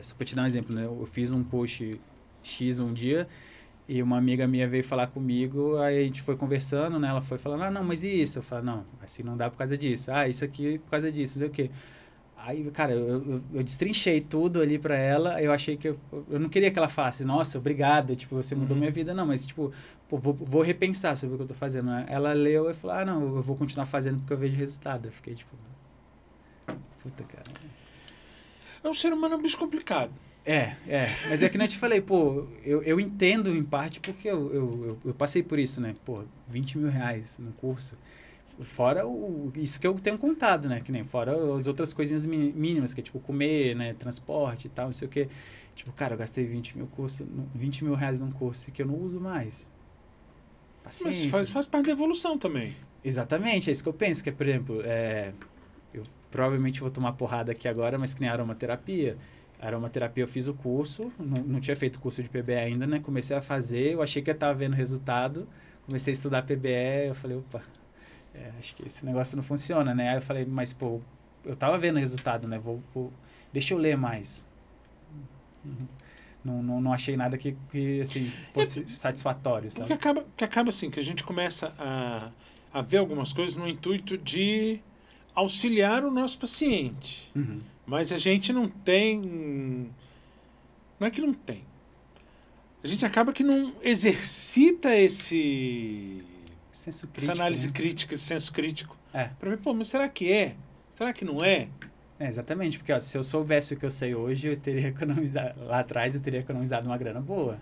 Só para te dar um exemplo, né? Eu fiz um post X um dia e uma amiga minha veio falar comigo, aí a gente foi conversando, né? Ela foi falando, ah, não, mas e isso? Eu falei, não, assim não dá por causa disso. Ah, isso aqui por causa disso, não sei o quê. Aí, cara, eu destrinchei tudo ali pra ela, eu achei que eu não queria que ela falasse, nossa, obrigado, tipo, você mudou minha vida, não, mas, tipo, pô, vou repensar sobre o que eu tô fazendo, né? Ela leu e falou, ah, não, eu vou continuar fazendo porque eu vejo resultado. Eu fiquei, tipo, puta, cara. O ser humano é um bicho complicado. Mas é que nem eu te falei, pô, eu entendo em parte porque eu passei por isso, né? Pô, 20 mil reais no curso. Fora isso que eu tenho contado, né? Que nem fora as outras coisinhas mínimas, que é tipo comer, né? Transporte e tal, não sei o quê. Tipo, cara, eu gastei 20 mil reais num curso que eu não uso mais. Paciência. Mas faz parte da evolução também. Exatamente, é isso que eu penso, que, por exemplo, eu provavelmente vou tomar porrada aqui agora, mas que nem aromaterapia. Aromaterapia eu fiz o curso, não tinha feito curso de PBE ainda, né? Comecei a fazer, eu achei que eu estava vendo resultado, comecei a estudar PBE, eu falei, opa, acho que esse negócio não funciona, né? Aí eu falei, mas, pô, eu estava vendo resultado, né? Deixa eu ler mais. Não achei nada que assim, fosse satisfatório, sabe? Porque acaba assim, que a gente começa a ver algumas coisas no intuito de auxiliar o nosso paciente. Uhum. Mas a gente não tem... Não é que não tem. A gente acaba que não exercita essa análise crítica, esse senso crítico. Para ver, pô, mas será que é? Será que não é? Exatamente, porque ó, se eu soubesse o que eu sei hoje, eu teria economizado, lá atrás eu teria economizado uma grana boa.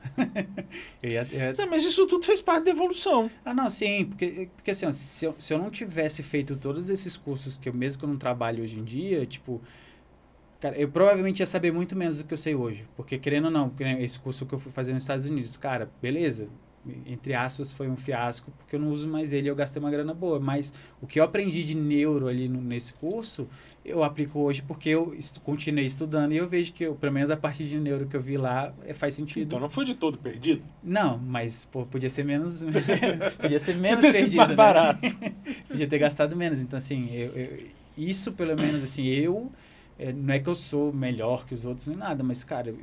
Mas isso tudo fez parte da evolução. Ah, não, sim, porque assim, ó, se eu não tivesse feito todos esses cursos que eu mesmo que eu não trabalho hoje em dia, tipo, cara, eu provavelmente ia saber muito menos do que eu sei hoje, porque querendo ou não, esse curso que eu fui fazer nos Estados Unidos, cara, beleza, entre aspas, foi um fiasco, porque eu não uso mais ele e eu gastei uma grana boa. Mas o que eu aprendi de neuro ali nesse curso, eu aplico hoje porque eu continuei estudando e eu vejo que, pelo menos a parte de neuro que eu vi lá, faz sentido. Então não foi de todo perdido? Não, mas pô, podia ser menos podia ser menos podia perdido, ser mais barato. Né? Podia ter gastado menos. Então, assim, isso pelo menos, assim, não é que eu sou melhor que os outros nem nada, mas, cara,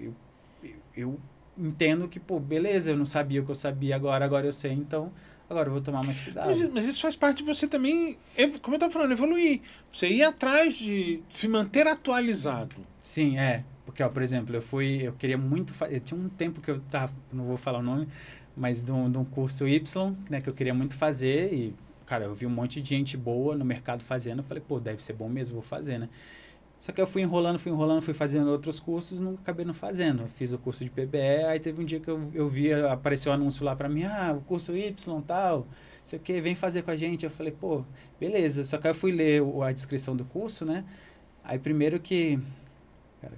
eu entendo que, pô, beleza, eu não sabia o que eu sabia agora eu sei, então agora eu vou tomar mais cuidado. Mas isso faz parte de você também, como eu estava falando, evoluir. Você ir atrás de se manter atualizado. Sim, porque, ó, por exemplo, eu queria muito fazer, tinha um tempo que eu tava, não vou falar o nome, mas de um curso Y, né, que eu queria muito fazer e, cara, eu vi um monte de gente boa no mercado fazendo, eu falei, pô, deve ser bom mesmo, vou fazer, né? Só que eu fui enrolando, fui fazendo outros cursos, não acabei não fazendo. Eu fiz o curso de PBE, aí teve um dia que eu vi, apareceu um anúncio lá pra mim, o curso Y tal, não sei o que, vem fazer com a gente. Eu falei, pô, beleza. Só que aí eu fui ler a descrição do curso, né? Aí primeiro que, cara,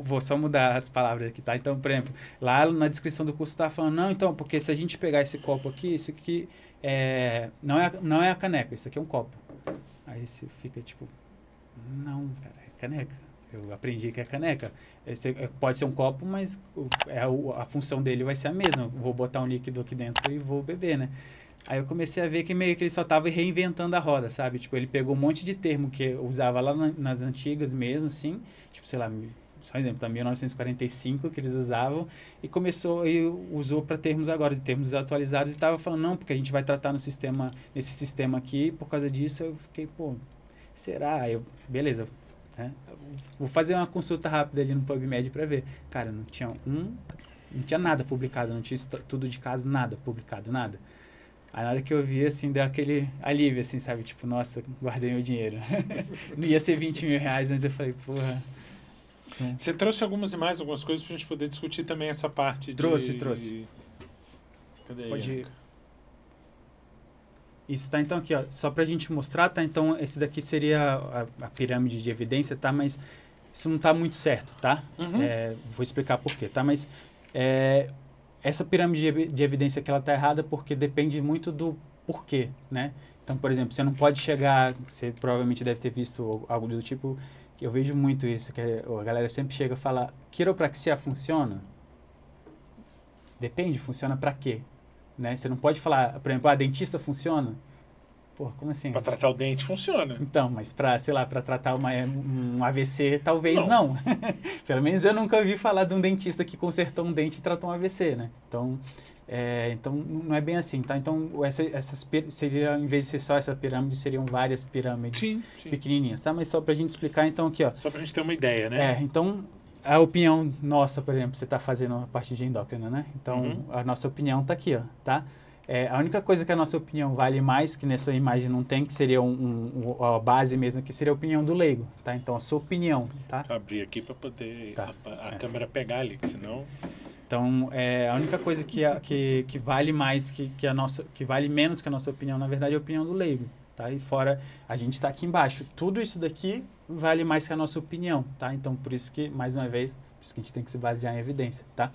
Vou só mudar as palavras aqui, tá? Então, por exemplo, lá na descrição do curso tá falando, não, então, porque se a gente pegar esse copo aqui, esse aqui não é a caneca, isso aqui é um copo. Aí você fica tipo, não, cara, é caneca. Eu aprendi que é caneca. Pode ser um copo, mas a função dele vai ser a mesma. Vou botar um líquido aqui dentro e vou beber, né? Aí eu comecei a ver que meio que ele só estava reinventando a roda, sabe? Tipo, ele pegou um monte de termo que eu usava lá nas antigas mesmo, assim. Tipo, sei lá, só um exemplo, tá? 1945 que eles usavam. E começou, e usou para termos agora, termos atualizados. E estava falando, não, porque a gente vai tratar nesse sistema aqui. Por causa disso, eu fiquei, pô, será? Beleza, né? Vou fazer uma consulta rápida ali no PubMed para ver. Cara, não tinha nada publicado, não tinha tudo de caso, nada publicado, nada. Aí na hora que eu vi, assim, deu aquele alívio, assim, sabe? Tipo, nossa, guardei meu dinheiro. Não ia ser 20 mil reais, mas eu falei, porra. Você trouxe algumas imagens, algumas coisas pra gente poder discutir também essa parte Trouxe. Cadê aí? Pode ir. Isso, tá? Então, aqui, ó, só pra gente mostrar, tá? Então, esse daqui seria a pirâmide de evidência, tá? Mas isso não tá muito certo, tá? Uhum. Vou explicar por quê, tá? Mas essa pirâmide de evidência que ela tá errada porque depende muito do porquê, né? Então, por exemplo, você não pode chegar... Você provavelmente deve ter visto algo do tipo... que eu vejo muito isso, que a galera sempre chega e fala, quiropraxia funciona? Depende, funciona pra quê? Né? Você não pode falar, por exemplo, dentista funciona? Pô, como assim? Para tratar o dente funciona. Então, mas para, sei lá, para tratar um AVC, talvez não. Pelo menos eu nunca ouvi falar de um dentista que consertou um dente e tratou um AVC, né? Então não é bem assim, tá? Então, seria, em vez de ser só essa pirâmide, seriam várias pirâmides sim. pequenininhas, tá? Mas só pra gente explicar, então, aqui, ó. Só pra gente ter uma ideia, né? Então, a opinião nossa, por exemplo, você tá fazendo a parte de endócrina, né? Então, a nossa opinião tá aqui, ó, tá? A única coisa que a nossa opinião vale mais, que nessa imagem não tem, que seria a base mesmo, que seria a opinião do leigo, tá? Então, a sua opinião, tá? Deixa eu abrir aqui para poder a câmera pegar ali, que senão... Então, a única coisa que vale mais, que vale menos que a nossa opinião, na verdade, é a opinião do leigo, tá? E fora, a gente está aqui embaixo. Tudo isso daqui vale mais que a nossa opinião, tá? Então, por isso que, mais uma vez, por isso que a gente tem que se basear em evidência, tá?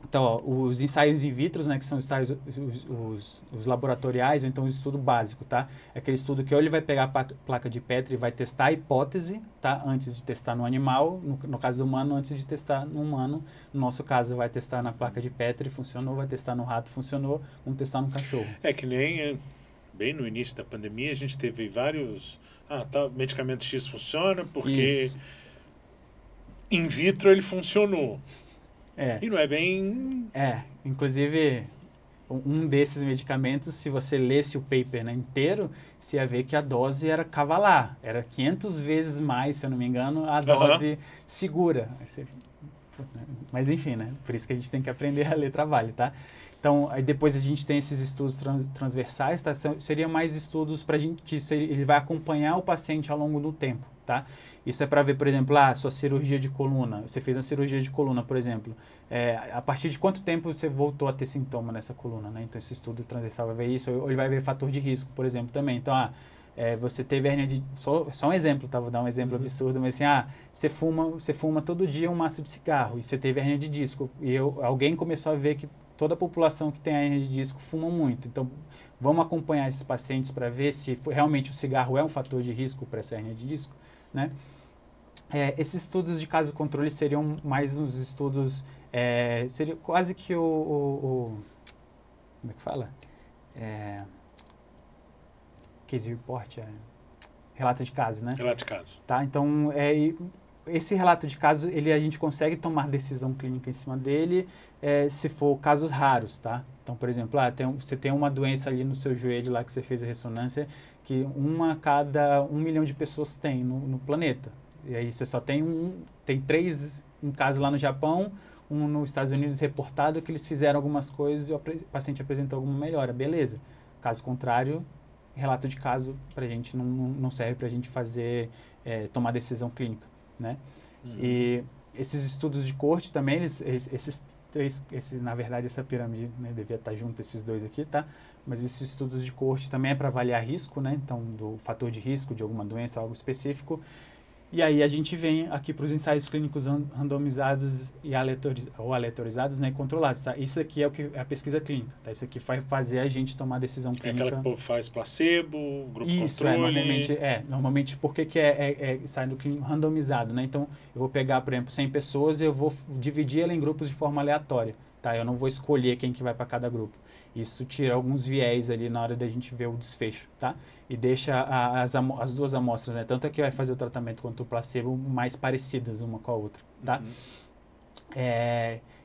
Então, ó, os ensaios in vitro, né, que são os laboratoriais, ou então o estudo básico, tá? É aquele estudo que ou ele vai pegar a placa de Petri e vai testar a hipótese, tá? Antes de testar no animal, no caso do humano, antes de testar no humano. No nosso caso, vai testar na placa de Petri, funcionou, vai testar no rato, funcionou, vamos testar no cachorro. Que nem bem no início da pandemia, a gente teve vários... medicamento X funciona porque in vitro ele funcionou. E não é bem... inclusive, um desses medicamentos, se você lesse o paper, né, inteiro, você ia ver que a dose era cavalar. Era 500 vezes mais, se eu não me engano, a dose segura. Mas enfim, né? Por isso que a gente tem que aprender a ler trabalho, tá? Então, aí depois a gente tem esses estudos transversais, tá? Seriam mais estudos para a gente, que ele vai acompanhar o paciente ao longo do tempo, tá? Isso é para ver, por exemplo, sua cirurgia de coluna. Você fez uma cirurgia de coluna, por exemplo. A partir de quanto tempo você voltou a ter sintoma nessa coluna, né? Então, esse estudo transversal vai ver isso. Ou ele vai ver fator de risco, por exemplo, também. Então, você teve hérnia de... Só um exemplo, tá? Vou dar um exemplo absurdo, mas assim, você fuma todo dia um maço de cigarro e você teve hérnia de disco. E alguém começou a ver que toda a população que tem hérnia de disco fuma muito. Então, vamos acompanhar esses pacientes para ver se realmente o cigarro é um fator de risco para essa hérnia de disco, né? Esses estudos de caso controle seriam mais uns estudos... seria quase que como é que fala? Case report, relato de caso, né? Relato de caso. Tá? Então, esse relato de caso, a gente consegue tomar decisão clínica em cima dele se for casos raros, tá? Então, por exemplo, você tem uma doença ali no seu joelho lá que você fez a ressonância, que uma a cada 1 milhão de pessoas tem no planeta. E aí você só tem um caso lá no Japão, um nos Estados Unidos reportado que eles fizeram algumas coisas e o paciente apresentou alguma melhora. Beleza. Caso contrário, relato de caso pra gente não serve pra gente fazer, tomar decisão clínica, né? E esses estudos de corte também, na verdade, essa pirâmide, né, devia estar junto, esses dois aqui, tá? Mas esses estudos de corte também é para avaliar risco, né? Então, do fator de risco de alguma doença, algo específico. E aí a gente vem aqui para os ensaios clínicos randomizados e aleatorizados, né, controlados, tá? Isso aqui é o que é a pesquisa clínica, tá? Isso aqui vai fazer a gente tomar decisão É clínica. aquela que o povo faz placebo, grupo Isso, controle. normalmente porque que é ensaio clínico randomizado, né? Então, eu vou pegar, por exemplo, 100 pessoas e eu vou dividir ela em grupos de forma aleatória, tá? Eu não vou escolher quem que vai para cada grupo. Isso tira alguns viés ali na hora da gente ver o desfecho, tá? E deixa as duas amostras, né? Tanto a que vai fazer o tratamento quanto o placebo mais parecidas uma com a outra, tá?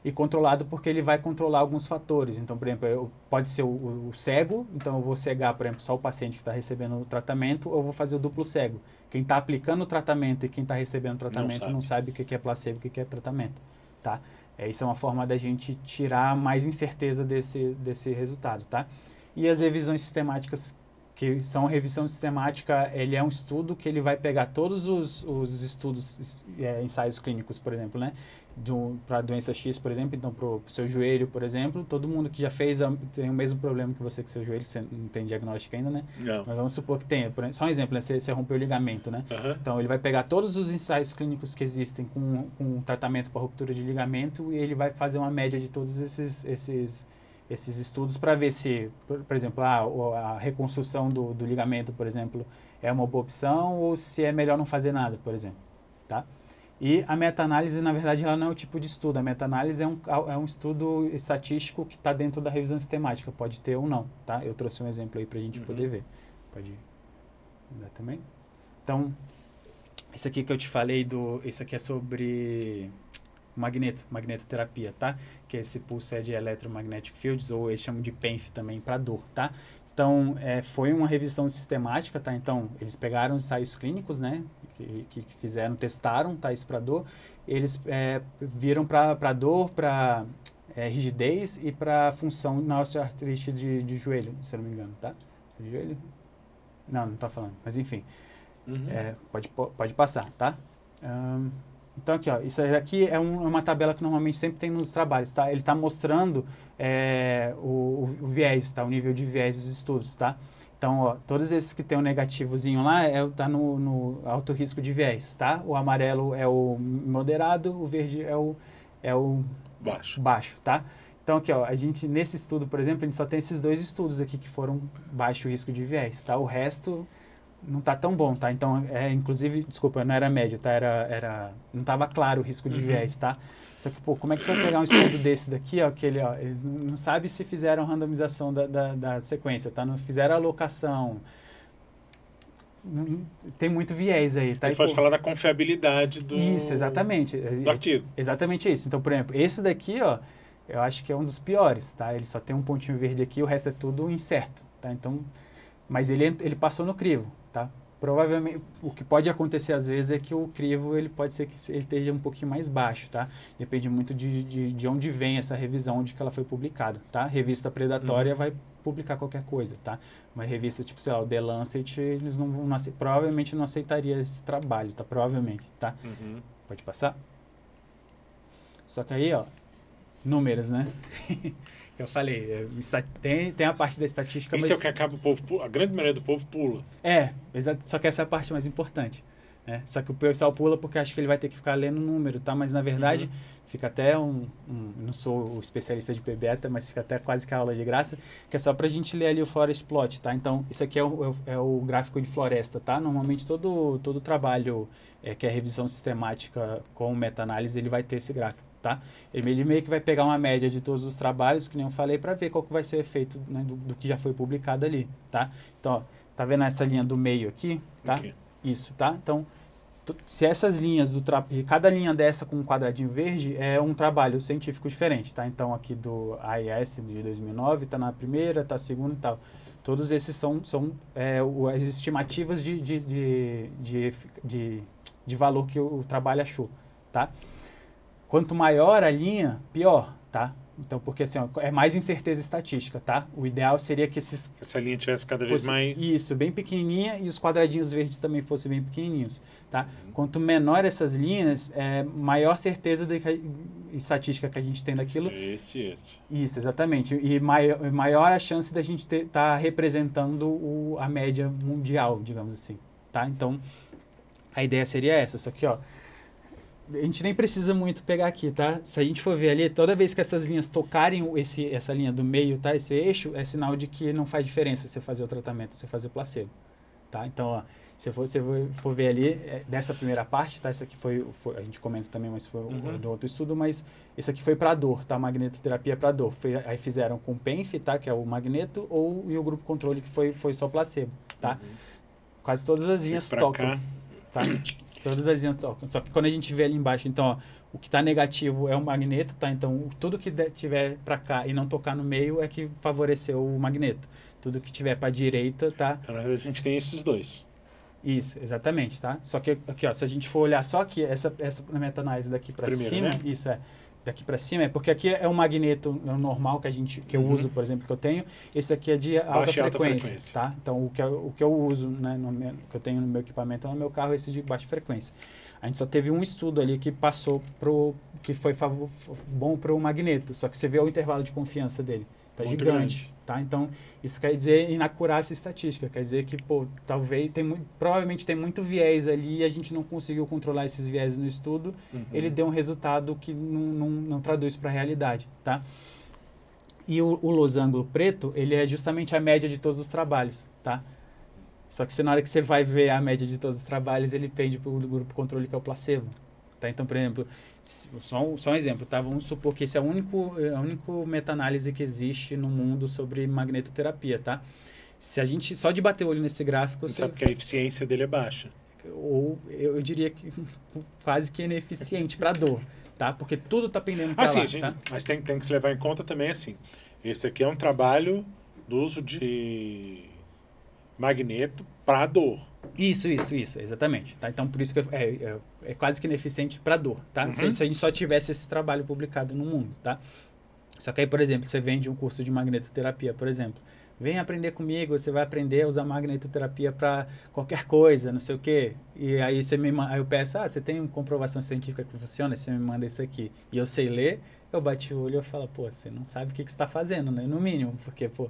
E controlado porque ele vai controlar alguns fatores. Então, por exemplo, pode ser o cego, então eu vou cegar, por exemplo, só o paciente que está recebendo o tratamento, ou eu vou fazer o duplo cego. Quem está aplicando o tratamento e quem está recebendo o tratamento não sabe o que é placebo e o que é tratamento, tá? Isso é uma forma da gente tirar mais incerteza desse resultado, tá? E as revisões sistemáticas, que são revisão sistemática, ele é um estudo que ele vai pegar todos os estudos, ensaios clínicos, por exemplo, né? Para a doença X, por exemplo, então para o seu joelho, por exemplo, todo mundo que já fez tem o mesmo problema que você com seu joelho, você não tem diagnóstico ainda, né? Não. Mas vamos supor que tenha. Só um exemplo, né? Você rompeu o ligamento, né? Então, ele vai pegar todos os ensaios clínicos que existem com tratamento para ruptura de ligamento e ele vai fazer uma média de todos esses estudos para ver se, por exemplo, a reconstrução do ligamento, por exemplo, é uma boa opção ou se é melhor não fazer nada, por exemplo, tá? E a meta-análise, na verdade, ela não é o tipo de estudo. A meta-análise é um estudo estatístico que está dentro da revisão sistemática. Pode ter ou não, tá? Eu trouxe um exemplo aí para a gente poder ver. Pode dar também. Então, isso aqui que eu te falei, isso aqui é sobre magnetoterapia, tá? Que é esse Pulsed Electromagnetic Fields, ou eles chamam de PENF também, para dor, tá? Então, foi uma revisão sistemática, tá? Então, eles pegaram ensaios clínicos, né? Que testaram, tá? Isso para dor. Eles viram para dor, para rigidez e para função na osteoartrite de joelho, se eu não me engano, tá? De joelho? Não tá falando, mas enfim. Pode passar, tá? Então, aqui, ó, isso aqui é uma tabela que normalmente sempre tem nos trabalhos, tá? Ele está mostrando o viés, tá? O nível de viés dos estudos, tá? Então, ó, todos esses que tem um negativozinho lá, tá no alto risco de viés, tá? O amarelo é o moderado, o verde é o baixo, tá? Então, aqui, ó, nesse estudo, por exemplo, a gente só tem esses dois estudos aqui que foram baixo risco de viés, tá? O resto não tá tão bom, tá? Então, inclusive, desculpa, não era médio, tá? Não tava claro o risco de viés, tá? Só que, pô, como é que tu vai pegar um estudo desse daqui, ó, eles não sabem se fizeram randomização da sequência, tá? Não fizeram alocação. Tem muito viés aí, tá? Ele pode falar da confiabilidade do... Isso, exatamente. Do artigo. Exatamente isso. Então, por exemplo, esse daqui, ó, eu acho que é um dos piores, tá? Ele só tem um pontinho verde aqui, o resto é tudo incerto, tá? Então, mas ele passou no crivo, tá? Provavelmente, o que pode acontecer às vezes é que o crivo, ele pode ser que ele esteja um pouquinho mais baixo, tá? Depende muito de onde vem essa revisão, onde que ela foi publicada, tá? Revista predatória vai publicar qualquer coisa, tá? Uma revista tipo, sei lá, o The Lancet, eles provavelmente não aceitaria esse trabalho, tá? Provavelmente, tá? Pode passar? Só que aí, ó, números, né? Que eu falei, tem a parte da estatística, Isso é o que acaba a grande maioria do povo pula. Exato, só que essa é a parte mais importante. Né? Só que o pessoal pula porque acha que ele vai ter que ficar lendo número, tá? Mas na verdade, fica até não sou o especialista de P-beta, mas fica até quase que a aula de graça, que é só pra gente ler ali o Forest Plot, tá? Então, isso aqui é o gráfico de floresta, tá? Normalmente todo trabalho que é revisão sistemática com meta-análise, ele vai ter esse gráfico. Tá? Ele meio que vai pegar uma média de todos os trabalhos, que nem eu falei, para ver qual que vai ser o efeito, né, do que já foi publicado ali, tá? Então, ó, tá vendo essa linha do meio aqui, tá? Isso, tá? Então, se essas linhas cada linha dessa com um quadradinho verde é um trabalho científico diferente, tá? Então, aqui do AIS de 2009, tá na primeira, tá na segunda e tal. Todos esses são as estimativas de valor que o trabalho achou, tá? Quanto maior a linha, pior, tá? Então, porque assim, ó, é mais incerteza estatística, tá? O ideal seria que essa linha tivesse cada vez mais... Isso, bem pequenininha e os quadradinhos verdes também fossem bem pequenininhos, tá? Quanto menor essas linhas, maior certeza estatística que a gente tem daquilo. Isso, exatamente. E maior a chance da gente estar representando a média mundial, digamos assim, tá? Então, A ideia seria essa, só que, ó, a gente nem precisa muito pegar aqui, tá? Se a gente for ver ali, toda vez que essas linhas tocarem essa linha do meio, tá? Esse eixo, é sinal de que não faz diferença você fazer o tratamento, você fazer o placebo, tá? Então, ó, se você for ver ali, dessa primeira parte, tá? Isso aqui foi a gente comenta também, mas foi do outro estudo, mas isso aqui foi para dor, tá? Magnetoterapia para dor. Aí fizeram com PENF, tá? Que é o magneto, e o grupo controle que foi só placebo, tá? Quase todas as linhas tocam, tá? Todas as linhas tocam. Só que quando a gente vê ali embaixo, então, ó, o que está negativo é o magneto, tá? Então, tudo que tiver para cá e não tocar no meio é que favoreceu o magneto. Tudo que tiver para a direita, tá? Então, na verdade, a gente tem esses dois. Isso, exatamente, tá? Só que aqui, ó, se a gente for olhar só aqui, essa meta-análise daqui para cima, né? Isso é. Daqui para cima é porque aqui é um magneto normal que eu uso, por exemplo, que eu tenho. Esse aqui é de alta frequência, tá? Então, o que eu uso, né, que eu tenho no meu equipamento no meu carro é esse de baixa frequência. A gente só teve um estudo ali que passou que foi bom para o magneto, só que você vê o intervalo de confiança dele. Tá muito gigante, grande. Tá? Então, isso quer dizer inacurácia estatística, quer dizer que, pô, provavelmente tem muito viés ali e a gente não conseguiu controlar esses viés no estudo, ele deu um resultado que não traduz para a realidade, tá? E o losango preto, ele é justamente a média de todos os trabalhos, tá? Só que na hora que você vai ver a média de todos os trabalhos, ele pende para o grupo controle, que é o placebo, tá? Então, por exemplo, só um exemplo, tá? Vamos supor que esse é a única meta-análise que existe no mundo sobre magnetoterapia, tá? Se a gente só de bater o olho nesse gráfico... Você sabe que a eficiência dele é baixa. Ou eu diria que quase que ineficiente para dor, tá? Porque tudo está pendendo para lá, tá? Mas tem que se levar em conta também, assim, esse aqui é um trabalho do uso de magneto para dor. Isso, exatamente. Tá? Então, por isso que é quase que ineficiente para dor, tá? Se a gente só tivesse esse trabalho publicado no mundo, tá? Só que aí, por exemplo, você vende um curso de magnetoterapia, por exemplo. Vem aprender comigo, você vai aprender a usar magnetoterapia para qualquer coisa, não sei o quê. E aí aí eu peço, você tem uma comprovação científica que funciona? Você me manda isso aqui. E eu sei ler, eu bati o olho e eu falo, pô, você não sabe o que você está fazendo, né? No mínimo, porque, pô,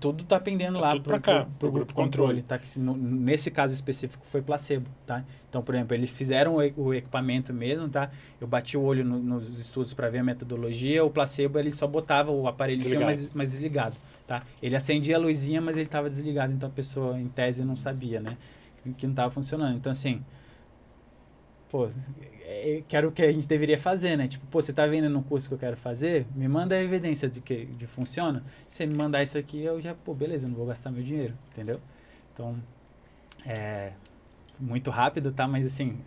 tudo tá pendendo lá pro grupo controle, tá? Que nesse caso específico foi placebo, tá? Então, por exemplo, eles fizeram o equipamento mesmo, tá? Eu bati o olho nos estudos para ver a metodologia, o placebo ele só botava o aparelho mas desligado, tá? Ele acendia a luzinha, mas ele estava desligado, então a pessoa, em tese, não sabia, né? Que não estava funcionando. Então, assim, pô, quero o que a gente deveria fazer, né? Tipo, pô, você tá vendo no curso que eu quero fazer? Me manda a evidência de que funciona. Se você me mandar isso aqui, eu já, pô, beleza, não vou gastar meu dinheiro, entendeu? Então, muito rápido, tá? Mas assim,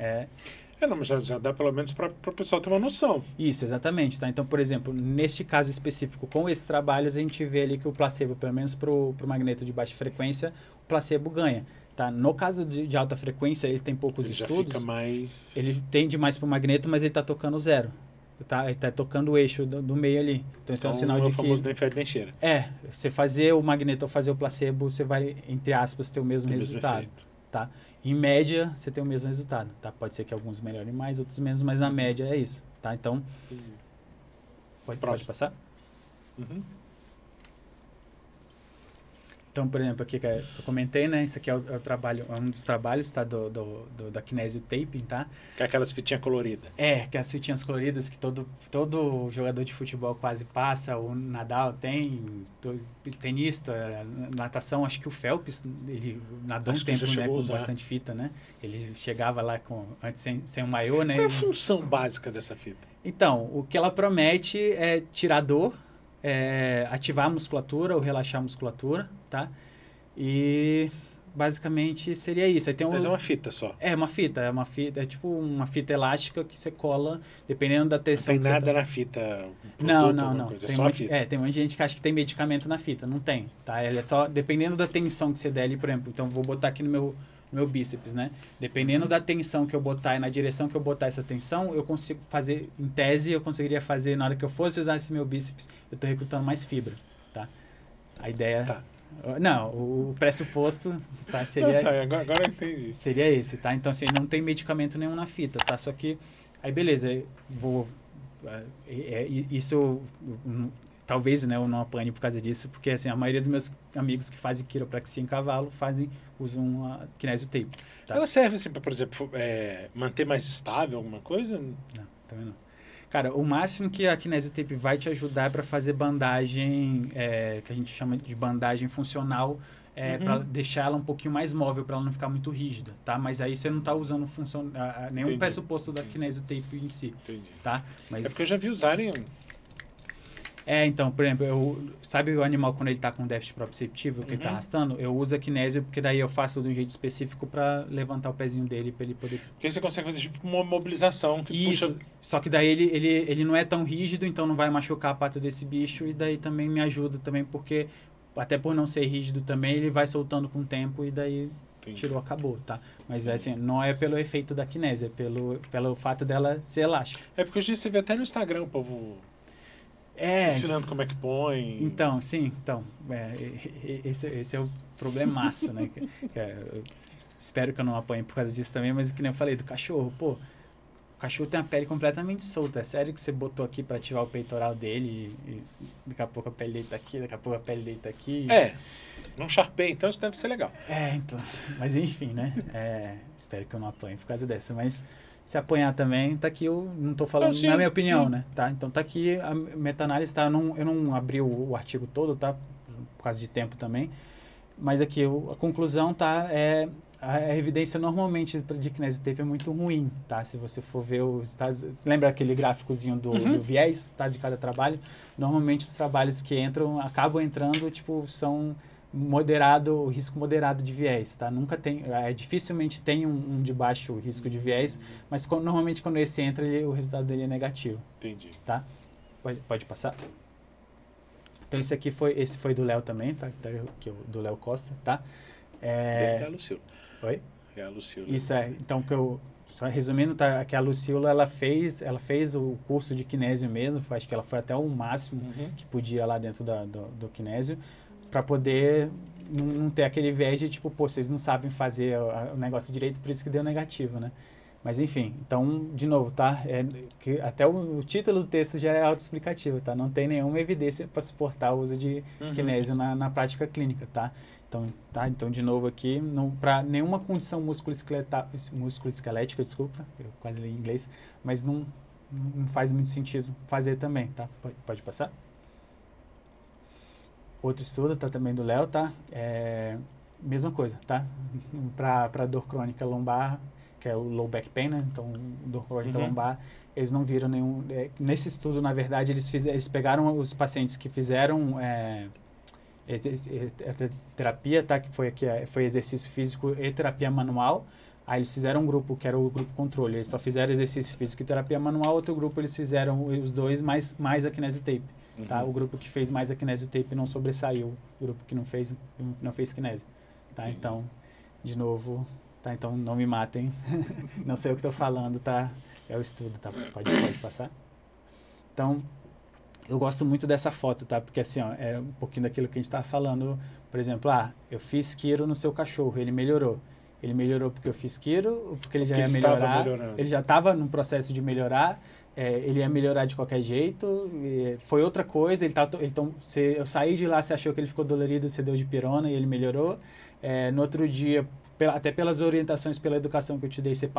não, mas já dá pelo menos para o pessoal ter uma noção. Isso, exatamente, tá? Então, por exemplo, neste caso específico, com esses trabalhos, a gente vê ali que o placebo, pelo menos pro magneto de baixa frequência, o placebo ganha. Tá? No caso de alta frequência, ele tem poucos estudos. Ele tende mais para o magneto, mas ele está tocando zero. Tá? Ele está tocando o eixo do meio ali. Então, isso é um sinal de que... o famoso da enferdencheira. Você fazer o magneto ou fazer o placebo, você vai, entre aspas, ter o mesmo resultado. Tá? Em média, você tem o mesmo resultado. Tá? Pode ser que alguns melhorem mais, outros menos, mas na média é isso. Tá? Então, pode passar? Então, por exemplo, aqui que eu comentei, né? Isso aqui é um dos trabalhos, tá? Da Kinesio Taping, tá? Que é aquelas fitinhas coloridas. Que é as fitinhas coloridas que todo jogador de futebol quase passa, o Nadal tem, tenista, natação, acho que o Phelps, ele nadou um tempo, né, com bastante fita, né? Ele chegava lá antes sem um maiô, né? Qual é a função básica dessa fita? Então, o que ela promete é tirar dor, ativar a musculatura ou relaxar a musculatura, tá? E basicamente seria isso. Aí tem Mas é uma fita só. É uma fita, é tipo uma fita elástica que você cola, dependendo da tensão. Não tem nada na fita, não. Coisa, é só a fita. Tem muita gente que acha que tem medicamento na fita, não tem, tá? Ela é só, dependendo da tensão que você der ali, por exemplo, então vou botar aqui no meu bíceps, né? Dependendo da tensão que eu botar e na direção que eu botar essa tensão, eu consigo fazer, em tese, eu conseguiria fazer, na hora que eu fosse usar esse meu bíceps, eu tô recrutando mais fibra, tá? A ideia... Tá. Não, o pressuposto, tá? Seria... Agora eu entendi. Seria esse, tá? Então, assim, não tem medicamento nenhum na fita, tá? Só que, aí beleza, isso talvez, né, eu não apanhe por causa disso, porque assim, a maioria dos meus amigos que fazem quiropraxia em cavalo usam a kinésio tape. Tá? Ela serve assim para, por exemplo, manter mais estável alguma coisa? Não, também não. Cara, o máximo que a kinésio tape vai te ajudar é para fazer bandagem, que a gente chama de bandagem funcional, para deixar ela um pouquinho mais móvel, para ela não ficar muito rígida, tá? Mas aí você não está usando nenhum pressuposto da kinésio tape em si. Entendi. Tá? Mas... É porque eu já vi usarem... então, por exemplo, sabe o animal quando ele está com déficit proprioceptivo, que ele está arrastando? Eu uso a kinésio porque daí eu faço de um jeito específico para levantar o pezinho dele, para ele poder... Porque aí você consegue fazer tipo uma mobilização que Isso, puxa... só que daí ele não é tão rígido, então não vai machucar a pata desse bicho, e daí também me ajuda também, porque até por não ser rígido também, ele vai soltando com o tempo e daí tirou, acabou, tá? Mas assim, não é pelo efeito da kinésio, é pelo fato dela ser elástica. É porque hoje você vê até no Instagram o povo... ensinando como é que põe. Então, sim. Então, esse é o problemaço, né? Eu espero que eu não apanhe por causa disso também, mas que nem eu falei do cachorro. Pô, o cachorro tem a pele completamente solta. É sério que você botou aqui para ativar o peitoral dele e daqui a pouco a pele dele tá aqui, daqui a pouco a pele dele tá aqui. Não Sharpei, então isso deve ser legal. Então. Mas enfim, né? Espero que eu não apanhe por causa dessa, mas... Se apanhar também, tá aqui, eu não estou falando na minha opinião, né? Tá? Então tá aqui a meta-análise, tá? Eu não abri o artigo todo, tá? Por causa de tempo também. Mas aqui a conclusão, tá? A evidência normalmente de kinésio tape é muito ruim, tá? Se você for ver lembra aquele gráficozinho do viés, tá? De cada trabalho? Normalmente os trabalhos que acabam entrando, tipo, são... o risco moderado de viés, tá? Nunca tem, dificilmente tem um de baixo risco de viés, mas normalmente quando esse entra, o resultado dele é negativo. Entendi. Tá? Pode passar? Então esse foi do Léo também, tá? Do Léo Costa, tá? É a Lucila. Oi? É a Lucila. Isso então só resumindo, tá? Que a Lucila, ela fez o curso de kinésio mesmo, acho que ela foi até o máximo que podia lá dentro do kinésio, para poder não ter aquele viés de tipo, pô, vocês não sabem fazer o negócio direito, por isso que deu negativo, né? Mas enfim, então, de novo, tá? Que até o título do texto já é autoexplicativo, tá? Não tem nenhuma evidência para suportar o uso de kinésio na prática clínica, tá? Então, de novo aqui, para nenhuma condição musculoesquelética, desculpa, eu quase li em inglês, mas não faz muito sentido fazer também, tá? Pode passar? Outro estudo, tá também do Léo, tá? Mesma coisa, tá? Para dor crônica lombar, que é o low back pain, né? Então, dor crônica lombar, eles não viram nenhum... nesse estudo, na verdade, eles pegaram os pacientes que fizeram terapia, tá? Que foi exercício físico e terapia manual. Aí eles fizeram um grupo, que era o grupo controle. Eles só fizeram exercício físico e terapia manual. Outro grupo, eles fizeram os dois mais a kinésio tape. Tá? O grupo que fez mais a kinésio tape não sobressaiu. O grupo que não fez kinésio. Tá? Então, de novo, tá? Então não me matem. Não sei o que estou falando, tá? É o estudo, tá? Pode passar. Então, eu gosto muito dessa foto, tá? Porque assim, ó, é um pouquinho daquilo que a gente estava falando. Por exemplo, eu fiz quiro no seu cachorro, ele melhorou. Ele melhorou porque eu fiz quiro ou porque ele já ia melhorar? Ele já estava no processo de melhorar. Ele ia melhorar de qualquer jeito, foi outra coisa, eu saí de lá, você achou que ele ficou dolorido, você deu de pirona e ele melhorou. No outro dia, até pelas orientações, pela educação que eu te dei, você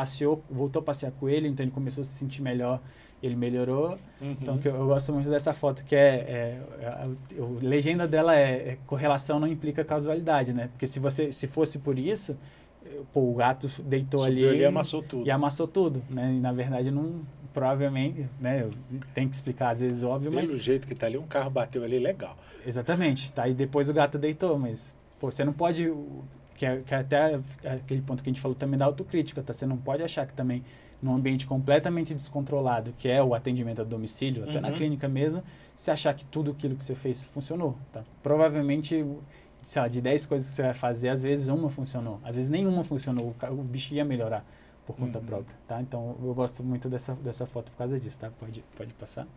voltou a passear com ele, então ele começou a se sentir melhor, ele melhorou. Então eu gosto muito dessa foto, que a legenda dela correlação não implica causalidade, né? Porque se fosse por isso, o gato deitou ali e amassou tudo. Né? E na verdade provavelmente, né, tem que explicar às vezes óbvio, mas... Pelo jeito que tá ali, um carro bateu ali, legal. Exatamente, tá? E depois o gato deitou, mas, pô, você não pode... Que até aquele ponto que a gente falou também da autocrítica, tá? Você não pode achar que também, num ambiente completamente descontrolado, que é o atendimento a domicílio, até na clínica mesmo, você achar que tudo aquilo que você fez funcionou, tá? Provavelmente, sei lá, de 10 coisas que você vai fazer, às vezes uma funcionou, às vezes nenhuma funcionou, o bicho ia melhorar por conta própria, tá? Então, eu gosto muito dessa foto por causa disso, tá? Pode passar.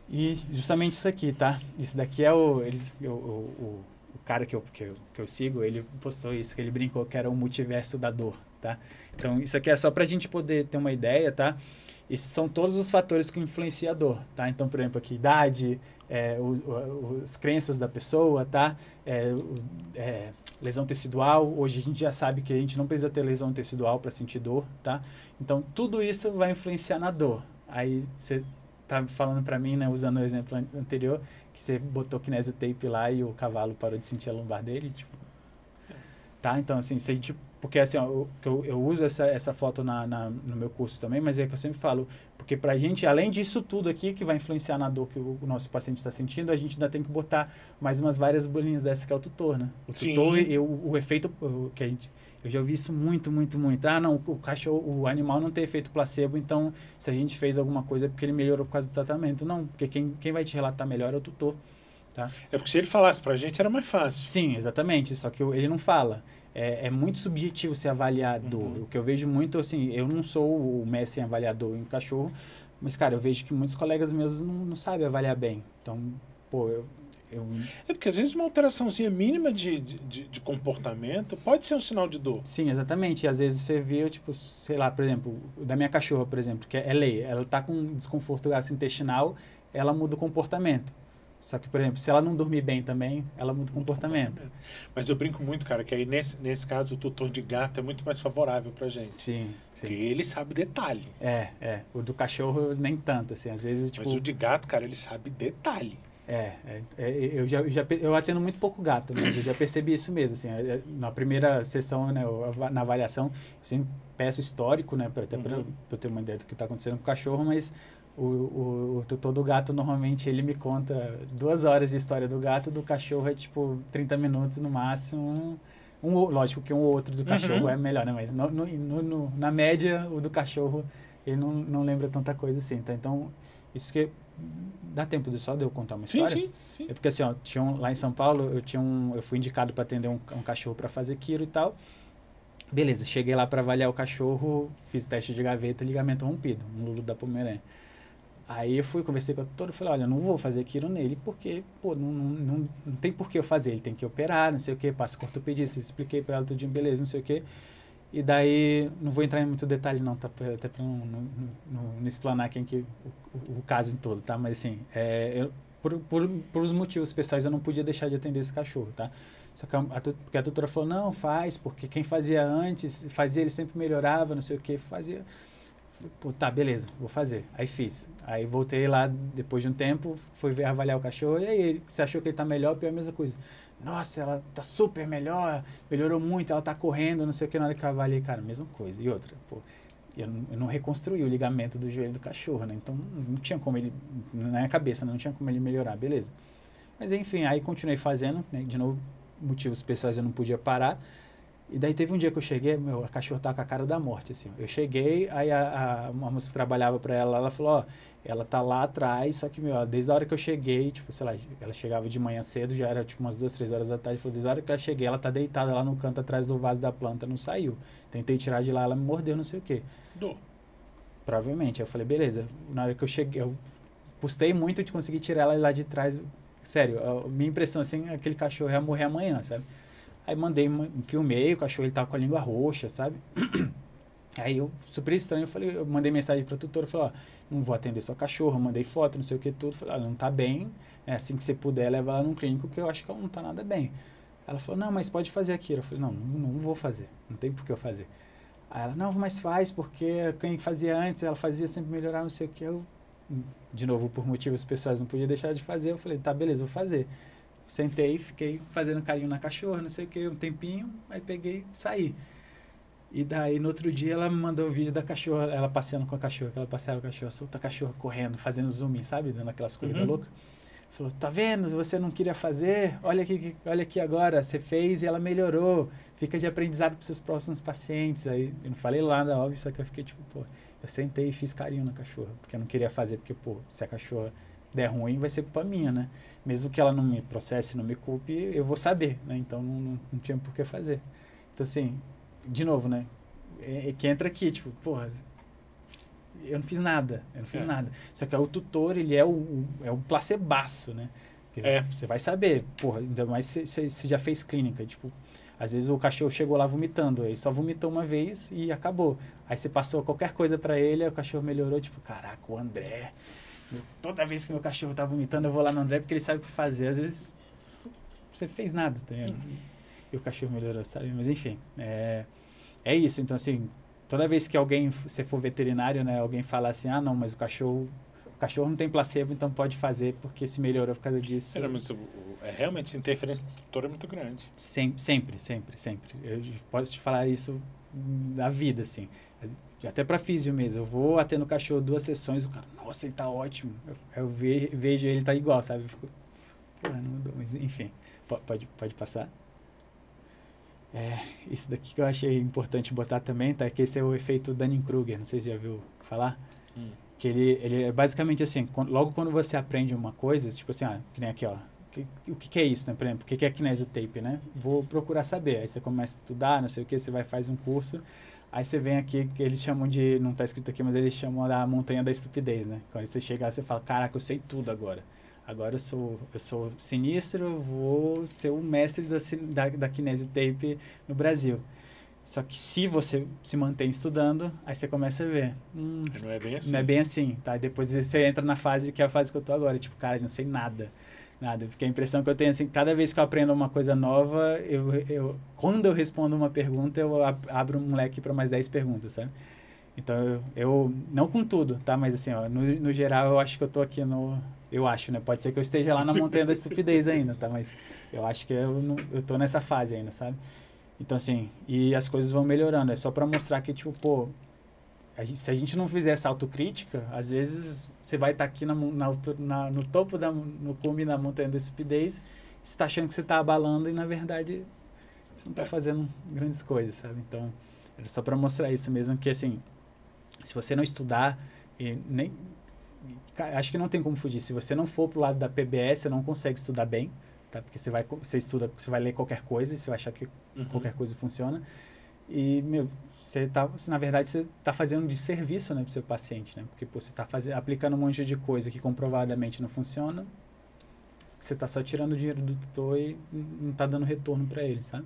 E justamente isso aqui, tá? Isso daqui é o cara que eu sigo, ele postou isso, que ele brincou que era o multiverso da dor, tá? Então, isso aqui é só pra gente poder ter uma ideia, tá? Esses são todos os fatores que influenciam a dor, tá? Então, por exemplo, aqui, idade, as crenças da pessoa, tá? Lesão tecidual. Hoje a gente já sabe que a gente não precisa ter lesão tecidual para sentir dor, tá? Então, tudo isso vai influenciar na dor. Aí, você tá falando para mim, né, usando o exemplo anterior, que você botou kinesio tape lá e o cavalo parou de sentir a lombar dele, tipo... Tá? Então, assim, se a gente... Porque, assim, ó, eu uso essa foto no meu curso também, mas é que eu sempre falo, porque pra gente, além disso tudo aqui, que vai influenciar na dor que o nosso paciente está sentindo, a gente ainda tem que botar mais umas várias bolinhas dessas que é o tutor, né? O tutor, o efeito que a gente... Eu já ouvi isso muito, muito, muito. Ah, não, o cachorro, o animal não tem efeito placebo, então se a gente fez alguma coisa é porque ele melhorou por causa do tratamento. Não, porque quem vai te relatar melhor é o tutor, tá? É porque se ele falasse pra gente era mais fácil. Sim, exatamente, só que ele não fala. É muito subjetivo se avaliar dor. O que eu vejo muito, assim, eu não sou o mestre em avaliador em cachorro, mas, cara, eu vejo que muitos colegas meus não sabem avaliar bem. Então, pô, É porque às vezes uma alteraçãozinha mínima de comportamento pode ser um sinal de dor. Sim, exatamente. E às vezes você vê, tipo, sei lá, por exemplo, da minha cachorra, por exemplo, que é lei, ela tá com desconforto gastrointestinal, ela muda o comportamento. Só que, por exemplo, se ela não dormir bem também, ela muda o comportamento. Mas eu brinco muito, cara, que aí nesse caso o tutor de gato é muito mais favorável pra gente. Sim, sim. Porque ele sabe detalhe. O do cachorro nem tanto, assim, às vezes, tipo... Mas o de gato, cara, ele sabe detalhe. Eu atendo muito pouco gato, mas eu já percebi isso mesmo, assim, na primeira sessão, né, na avaliação, eu sempre peço histórico, né, até para eu ter uma ideia do que está acontecendo com o cachorro, mas o tutor do gato, normalmente, ele me conta 2 horas de história do gato, do cachorro é, tipo, 30 minutos no máximo, lógico que um ou outro do cachorro é melhor, né, mas na média, o do cachorro, ele não lembra tanta coisa assim, tá? Então, isso que... Dá tempo só de eu contar uma história? Sim. É porque assim, ó, lá em São Paulo, eu fui indicado para atender um cachorro para fazer quiro e tal. Beleza, cheguei lá para avaliar o cachorro, fiz teste de gaveta, ligamento rompido, um Lulu da Pomerânia. Aí eu fui, conversei com o tutor e falei, olha, eu não vou fazer quiro nele porque, pô, não tem por que eu fazer, ele tem que operar, não sei o que, passa com ortopedista, expliquei para ela tudinho, beleza, não sei o que. E daí, não vou entrar em muito detalhe não, tá? Até para não explanar o caso em todo, tá? Mas assim, por os motivos pessoais eu não podia deixar de atender esse cachorro, tá? Só que porque a tutora falou, não, faz, porque quem fazia antes, ele sempre melhorava, não sei o que, fazia... Pô, tá, beleza, vou fazer. Aí fiz. Aí voltei lá, depois de um tempo, fui avaliar o cachorro, e aí, você achou que ele tá melhor, pior a mesma coisa. Nossa, ela tá super melhor, melhorou muito, ela tá correndo, não sei o que, na hora que eu avaliei, cara, mesma coisa. E outra, pô, eu não reconstruí o ligamento do joelho do cachorro, né? Então, não tinha como ele, na minha cabeça, não tinha como ele melhorar, beleza. Mas, enfim, aí continuei fazendo, né? De novo, motivos pessoais eu não podia parar. E daí teve um dia que eu cheguei, a cachorra tava com a cara da morte, assim. Eu cheguei, aí uma moça que trabalhava pra ela falou, ó, ela tá lá atrás, só que, desde a hora que eu cheguei, tipo, sei lá, ela chegava de manhã cedo, já era, tipo, umas 2, 3 horas da tarde, falou, desde a hora que eu cheguei, ela tá deitada lá no canto atrás do vaso da planta, não saiu. Tentei tirar de lá, ela me mordeu, não sei o quê. Dor. Provavelmente. Eu falei, beleza. Na hora que eu cheguei, eu custei muito de conseguir tirar ela lá de trás. Sério, minha impressão, assim, aquele cachorro ia morrer amanhã, sabe? Aí filmei, o cachorro ele tava com a língua roxa, sabe? Aí eu, super estranho, eu mandei mensagem pra tutora, falei, ó, não vou atender sua cachorra, mandei foto, não sei o que, tudo. Falei, ela não tá bem, né? Assim que você puder, leva ela num clínico, que eu acho que ela não tá nada bem. Ela falou, não, mas pode fazer aquilo. Eu falei, não vou fazer, não tem por que eu fazer. Aí ela, não, mas faz, porque quem fazia antes, ela fazia sempre melhorar, não sei o que. Eu, de novo, por motivos pessoais, não podia deixar de fazer. Eu falei, tá, beleza, vou fazer. Sentei, fiquei fazendo carinho na cachorra, não sei o que, um tempinho, aí peguei, saí. E daí, no outro dia, ela me mandou o vídeo da cachorra, ela passeando com a cachorra, que ela passeava com a cachorra, solta a cachorra correndo, fazendo zoom, sabe? Dando aquelas corridas loucas. Falou, tá vendo? Você não queria fazer? Olha aqui agora, você fez e ela melhorou. Fica de aprendizado para os seus próximos pacientes. Aí, eu não falei nada, óbvio, só que eu fiquei tipo, pô, eu sentei e fiz carinho na cachorra, porque eu não queria fazer, porque, pô, se a cachorra der ruim, vai ser culpa minha, né? Mesmo que ela não me processe, não me culpe, eu vou saber, né? Então, não tinha por que fazer. Então, assim, de novo, né? Que entra aqui, tipo, porra, eu não fiz nada. Só que o tutor, ele é o placebaço, né? Você vai saber, porra, ainda mais se você já fez clínica, tipo, Às vezes o cachorro chegou lá vomitando, ele só vomitou uma vez e acabou. Aí você passou qualquer coisa para ele, aí o cachorro melhorou, tipo, caraca, o André, toda vez que meu cachorro tá vomitando, eu vou lá no André porque ele sabe o que fazer. Às vezes você fez nada, tá ligado? E o cachorro melhorou, sabe? Mas enfim, é isso. Então, assim, toda vez que você for veterinário, né, alguém falar assim, ah, não, mas o cachorro não tem placebo, então pode fazer porque se melhorou por causa disso. Mas realmente, essa interferência do tutor é muito grande. Sempre. Eu posso te falar isso da vida, assim. Até para físio mesmo. Eu vou atendo o cachorro 2 sessões, o cara, nossa, ele tá ótimo. Eu vejo ele tá igual, sabe? Eu fico, pô, não mudou, mas enfim. Pode passar? Isso daqui que eu achei importante botar também, tá? Que esse é o efeito Dunning-Kruger, não sei se já viu falar. Que ele é basicamente assim, logo quando você aprende uma coisa, tipo assim, que nem aqui, ó, o que é isso, né? Por exemplo, o que é kinesiotape, né? Vou procurar saber. Aí você começa a estudar, não sei o que, você faz um curso, aí você vem aqui, que eles chamam de, não tá escrito aqui, mas eles chamam da montanha da estupidez, né? Quando você chega lá, você fala, caraca, eu sei tudo agora. Agora eu sou sinistro, vou ser o mestre da kinesiotape no Brasil. Só que se você se mantém estudando, aí você começa a ver. Não é bem assim. Não é bem assim, tá? Depois você entra na fase que é a fase que eu tô agora. Tipo, cara, eu não sei nada. Porque a impressão que eu tenho, assim, cada vez que eu aprendo uma coisa nova, quando eu respondo uma pergunta, eu abro um leque para mais 10 perguntas, sabe? Então, eu não com tudo, tá? Mas assim, ó, no geral, eu acho que eu tô aqui eu acho, né? Pode ser que eu esteja lá na montanha da estupidez ainda, tá? Mas eu acho que eu tô nessa fase ainda, sabe? Então, assim, e as coisas vão melhorando. É só para mostrar que, tipo, pô, se a gente não fizer essa autocrítica, às vezes você vai estar aqui no topo, no cume da montanha da estupidez, você está achando que você está abalando e, na verdade, você não está fazendo grandes coisas, sabe? Então, é só para mostrar isso mesmo, que, assim, se você não estudar, acho que não tem como fugir. Se você não for pro lado da PBS, você não consegue estudar bem. Tá? Porque você vai ler qualquer coisa e você vai achar que qualquer coisa funciona. E, na verdade, você está fazendo um desserviço, né, para o seu paciente, né? Porque você está aplicando um monte de coisa que comprovadamente não funciona, você está só tirando o dinheiro do tutor e não está dando retorno para ele, sabe?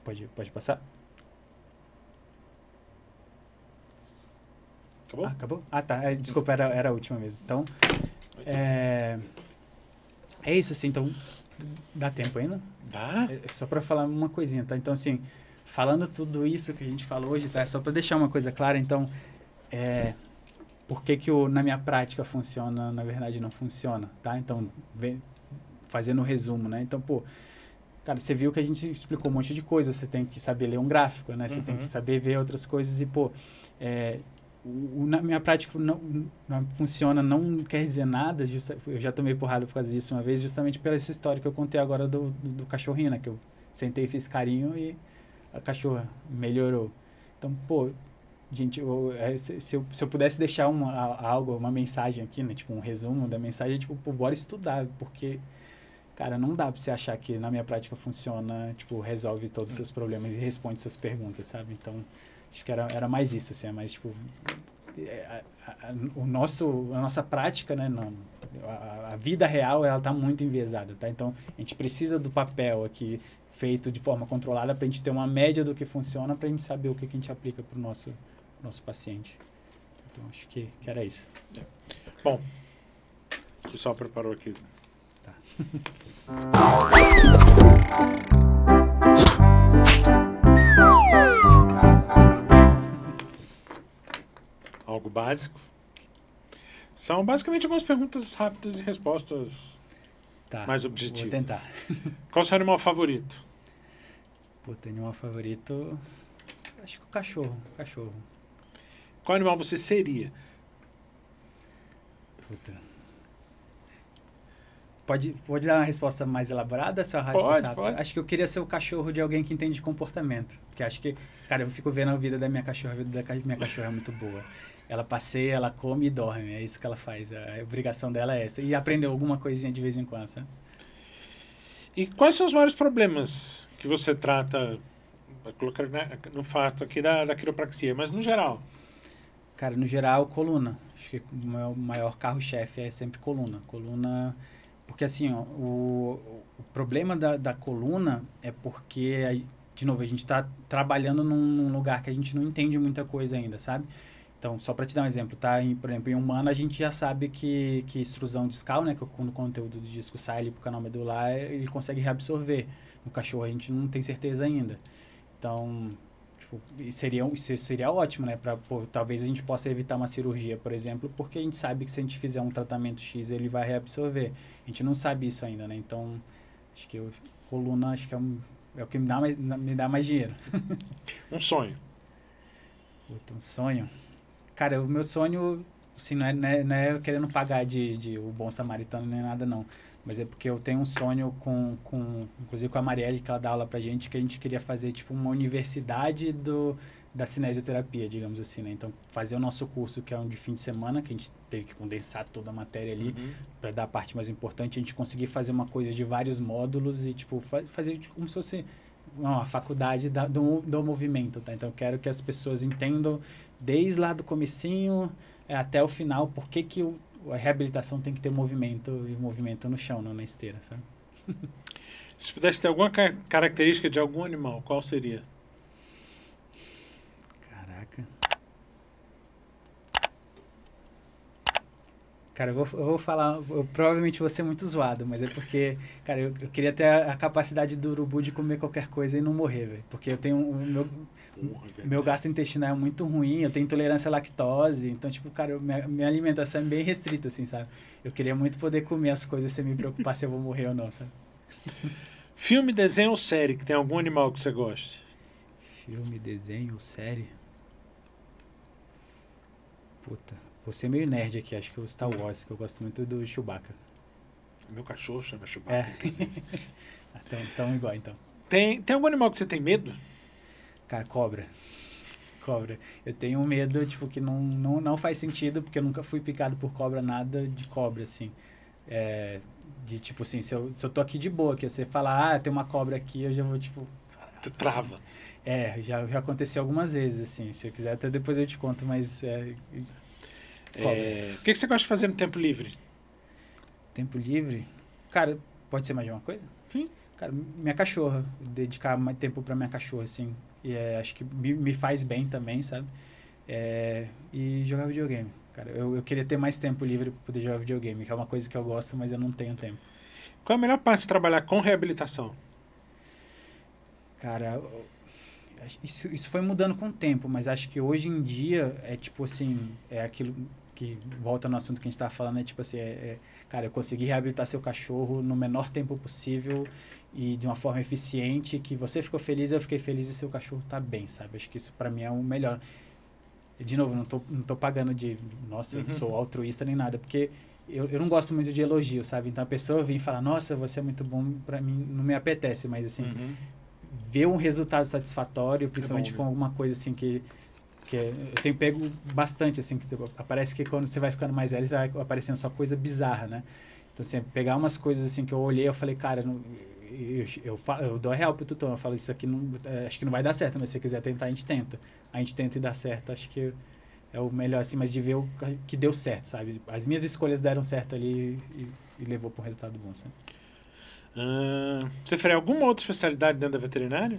Pode passar? Acabou? Acabou? Tá. Desculpa, era a última mesmo. Então, é isso, assim, então, dá tempo ainda? Dá. Só para falar uma coisinha, tá? Então, assim, falando tudo isso que a gente falou hoje, tá? Só para deixar uma coisa clara, então, por que na minha prática funciona, na verdade não funciona, tá? Então, fazendo um resumo, né? Então, pô, cara, você viu que a gente explicou um monte de coisa, você tem que saber ler um gráfico, né? Você tem que saber ver outras coisas e, pô, na minha prática não funciona, não quer dizer nada, eu já tomei porrada por causa disso uma vez, justamente pela essa história que eu contei agora do cachorrinho, né, que eu sentei e fiz carinho e a cachorra melhorou. Então, pô, gente, se eu pudesse deixar uma mensagem aqui, né, tipo um resumo da mensagem, tipo, pô, bora estudar, porque, cara, não dá pra você achar que na minha prática funciona, tipo, resolve todos os seus problemas e responde suas perguntas, sabe? Então, acho que era mais isso, assim, é mais, tipo, a nossa prática, né, a vida real, ela tá muito enviesada, tá? Então, a gente precisa do papel aqui, feito de forma controlada, pra gente ter uma média do que funciona, pra gente saber o que a gente aplica pro nosso paciente. Então, acho que era isso. Bom, o pessoal preparou aqui. Tá. Algo básico. São basicamente algumas perguntas rápidas e respostas mais objetivas. Vou tentar. Qual é o seu animal favorito? Pô, tem animal favorito... Acho que o cachorro. Qual animal você seria? Puta. Pode dar uma resposta mais elaborada? Pode. Acho que eu queria ser o cachorro de alguém que entende de comportamento. Porque acho que, cara, eu fico vendo a vida da minha cachorra. A vida da minha cachorra é muito boa. Ela passeia, ela come e dorme. É isso que ela faz. A obrigação dela é essa. E aprendeu alguma coisinha de vez em quando, sabe? E quais são os maiores problemas que você trata, vou colocar no fato aqui da quiropraxia, mas no geral? Cara, no geral, coluna. Acho que o meu maior carro-chefe é sempre coluna. Coluna... Porque assim, ó, o problema da coluna é porque, de novo, a gente está trabalhando num lugar que a gente não entende muita coisa ainda, sabe? Então, só para te dar um exemplo, tá? Por exemplo, em humano a gente já sabe que extrusão discal, né? Que quando o conteúdo do disco sai ali para o canal medular, ele consegue reabsorver. No cachorro a gente não tem certeza ainda. Então, tipo, isso seria ótimo, né? Talvez a gente possa evitar uma cirurgia, por exemplo, porque a gente sabe que se a gente fizer um tratamento X, ele vai reabsorver. A gente não sabe isso ainda, né? Então, acho que coluna acho que é o que me dá mais dinheiro. Um sonho. Puta, um sonho. Cara, o meu sonho, assim, não é eu querendo pagar de o bom samaritano nem nada, não. Mas é porque eu tenho um sonho inclusive com a Marielle, que ela dá aula pra gente, que a gente queria fazer, tipo, uma universidade da cinesioterapia, digamos assim, né? Então, fazer o nosso curso, que é um de fim de semana, que a gente teve que condensar toda a matéria ali, para dar a parte mais importante, a gente conseguir fazer uma coisa de vários módulos e, tipo, fazer como se fosse a faculdade do movimento, tá? Então, eu quero que as pessoas entendam, desde lá do comecinho até o final, por que a reabilitação tem que ter movimento e movimento no chão, não na esteira, sabe? Se pudesse ter alguma característica de algum animal, qual seria? Caraca. Cara, eu vou falar, eu provavelmente vou ser muito zoado, mas é porque, cara, eu queria ter a capacidade do urubu de comer qualquer coisa e não morrer, velho. Porque eu tenho meu gastrointestinal é muito ruim, eu tenho intolerância à lactose, então, tipo, cara, minha alimentação é bem restrita, assim, sabe? Eu queria muito poder comer as coisas sem me preocupar se eu vou morrer ou não, sabe? Filme, desenho ou série que tem algum animal que você goste? Filme, desenho ou série? Puta, vou ser meio nerd aqui, acho que o Star Wars, que eu gosto muito do Chewbacca. Meu cachorro chama Chewbacca, inclusive. Então igual, então. Tem algum animal que você tem medo? Cara, cobra. Cobra. Eu tenho um medo, tipo, que não faz sentido, porque eu nunca fui picado por cobra, nada de cobra, assim. De, tipo assim, se eu tô aqui de boa, que você falar, tem uma cobra aqui, eu já vou, tipo... Tu trava. Já aconteceu algumas vezes, assim. Se eu quiser, até depois eu te conto, mas... O que você gosta de fazer no tempo livre? Tempo livre? Cara, pode ser mais de uma coisa? Sim. Cara, minha cachorra. Dedicar mais tempo pra minha cachorra, assim. E acho que me faz bem também, sabe? E jogar videogame. Cara, eu queria ter mais tempo livre pra poder jogar videogame, que é uma coisa que eu gosto, mas eu não tenho tempo. Qual é a melhor parte de trabalhar com reabilitação? Cara, isso foi mudando com o tempo, mas acho que hoje em dia é tipo assim, é aquilo que volta no assunto que a gente estava falando, é tipo assim, cara, eu consegui reabilitar seu cachorro no menor tempo possível e de uma forma eficiente, que você ficou feliz, eu fiquei feliz e seu cachorro tá bem, sabe? Acho que isso para mim é o melhor. De novo, não tô pagando nossa, eu sou altruísta nem nada, porque eu não gosto muito de elogio, sabe? Então a pessoa vem e fala, nossa, você é muito bom, para mim não me apetece, mas assim, ver um resultado satisfatório, principalmente com alguma coisa assim que eu tenho pego bastante, assim, que aparece que quando você vai ficando mais velho, vai aparecendo só coisa bizarra, né? Então, assim, pegar umas coisas assim que eu olhei, eu falei, cara, eu dou real pro tutor, eu falo, isso aqui acho que não vai dar certo, mas se você quiser tentar, a gente tenta. A gente tenta e dá certo, acho que é o melhor, assim, mas de ver o que deu certo, sabe? As minhas escolhas deram certo ali e levou para um resultado bom, sabe? Você faria alguma outra especialidade dentro da veterinária?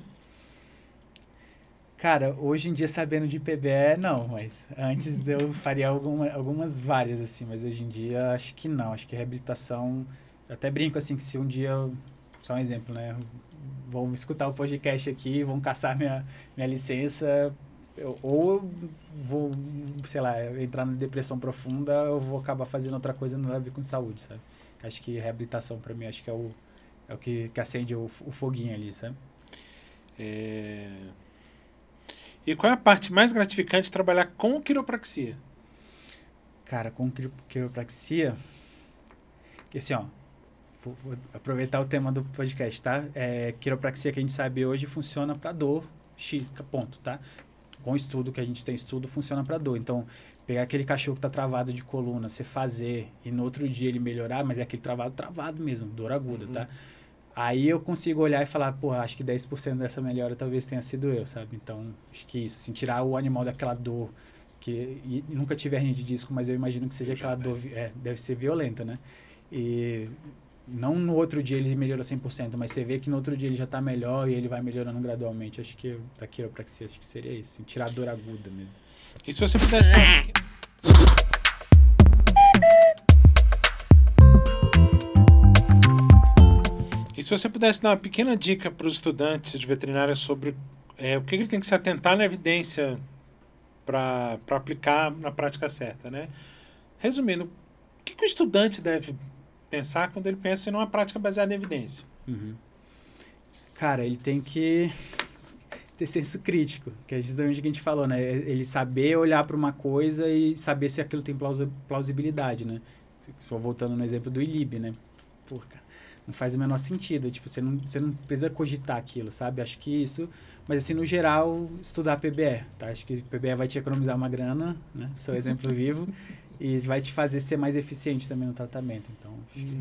Cara, hoje em dia, sabendo de PBE, não, mas antes eu faria algumas várias, assim, mas hoje em dia acho que não, acho que reabilitação, eu até brinco, assim, que se um dia, só um exemplo, né, vão escutar o podcast aqui, vão caçar minha licença, ou eu vou, sei lá, entrar na depressão profunda, ou vou acabar fazendo outra coisa não nada a ver com saúde, sabe? Acho que reabilitação, pra mim, acho que é o que acende o foguinho ali, sabe? E qual é a parte mais gratificante de trabalhar com quiropraxia? Cara, com quiropraxia, assim, ó, vou aproveitar o tema do podcast, tá? Quiropraxia que a gente sabe hoje funciona para dor, ponto, tá? Com estudo, que a gente tem estudo, funciona para dor. Então, pegar aquele cachorro que tá travado de coluna, você fazer e no outro dia ele melhorar, mas é aquele travado mesmo, dor aguda, tá? Aí eu consigo olhar e falar, pô, acho que 10% dessa melhora talvez tenha sido eu, sabe? Então, acho que isso, assim, tirar o animal daquela dor, e nunca tive hernia de disco, mas eu imagino que seja aquela dor, deve ser violenta, né? E não no outro dia ele melhora 100%, mas você vê que no outro dia ele já está melhor e ele vai melhorando gradualmente. Acho que da quiropraxia, acho que seria isso, assim, tirar a dor aguda mesmo. E se você pudesse dar... E se você pudesse dar uma pequena dica para os estudantes de veterinária sobre o que ele tem que se atentar na evidência para aplicar na prática certa, né? Resumindo, o que o estudante deve pensar quando ele pensa em uma prática baseada em evidência? Uhum. Cara, ele tem que ter senso crítico, que é justamente o que a gente falou, né? Ele saber olhar para uma coisa e saber se aquilo tem plausibilidade, né? Só voltando no exemplo do ILIB, né? Porra, não faz o menor sentido. Tipo, você não precisa cogitar aquilo, sabe? Acho que isso... Mas, assim, no geral, estudar PBE, tá? Acho que PBE vai te economizar uma grana, né? Sou exemplo vivo. E vai te fazer ser mais eficiente também no tratamento. Então, acho que...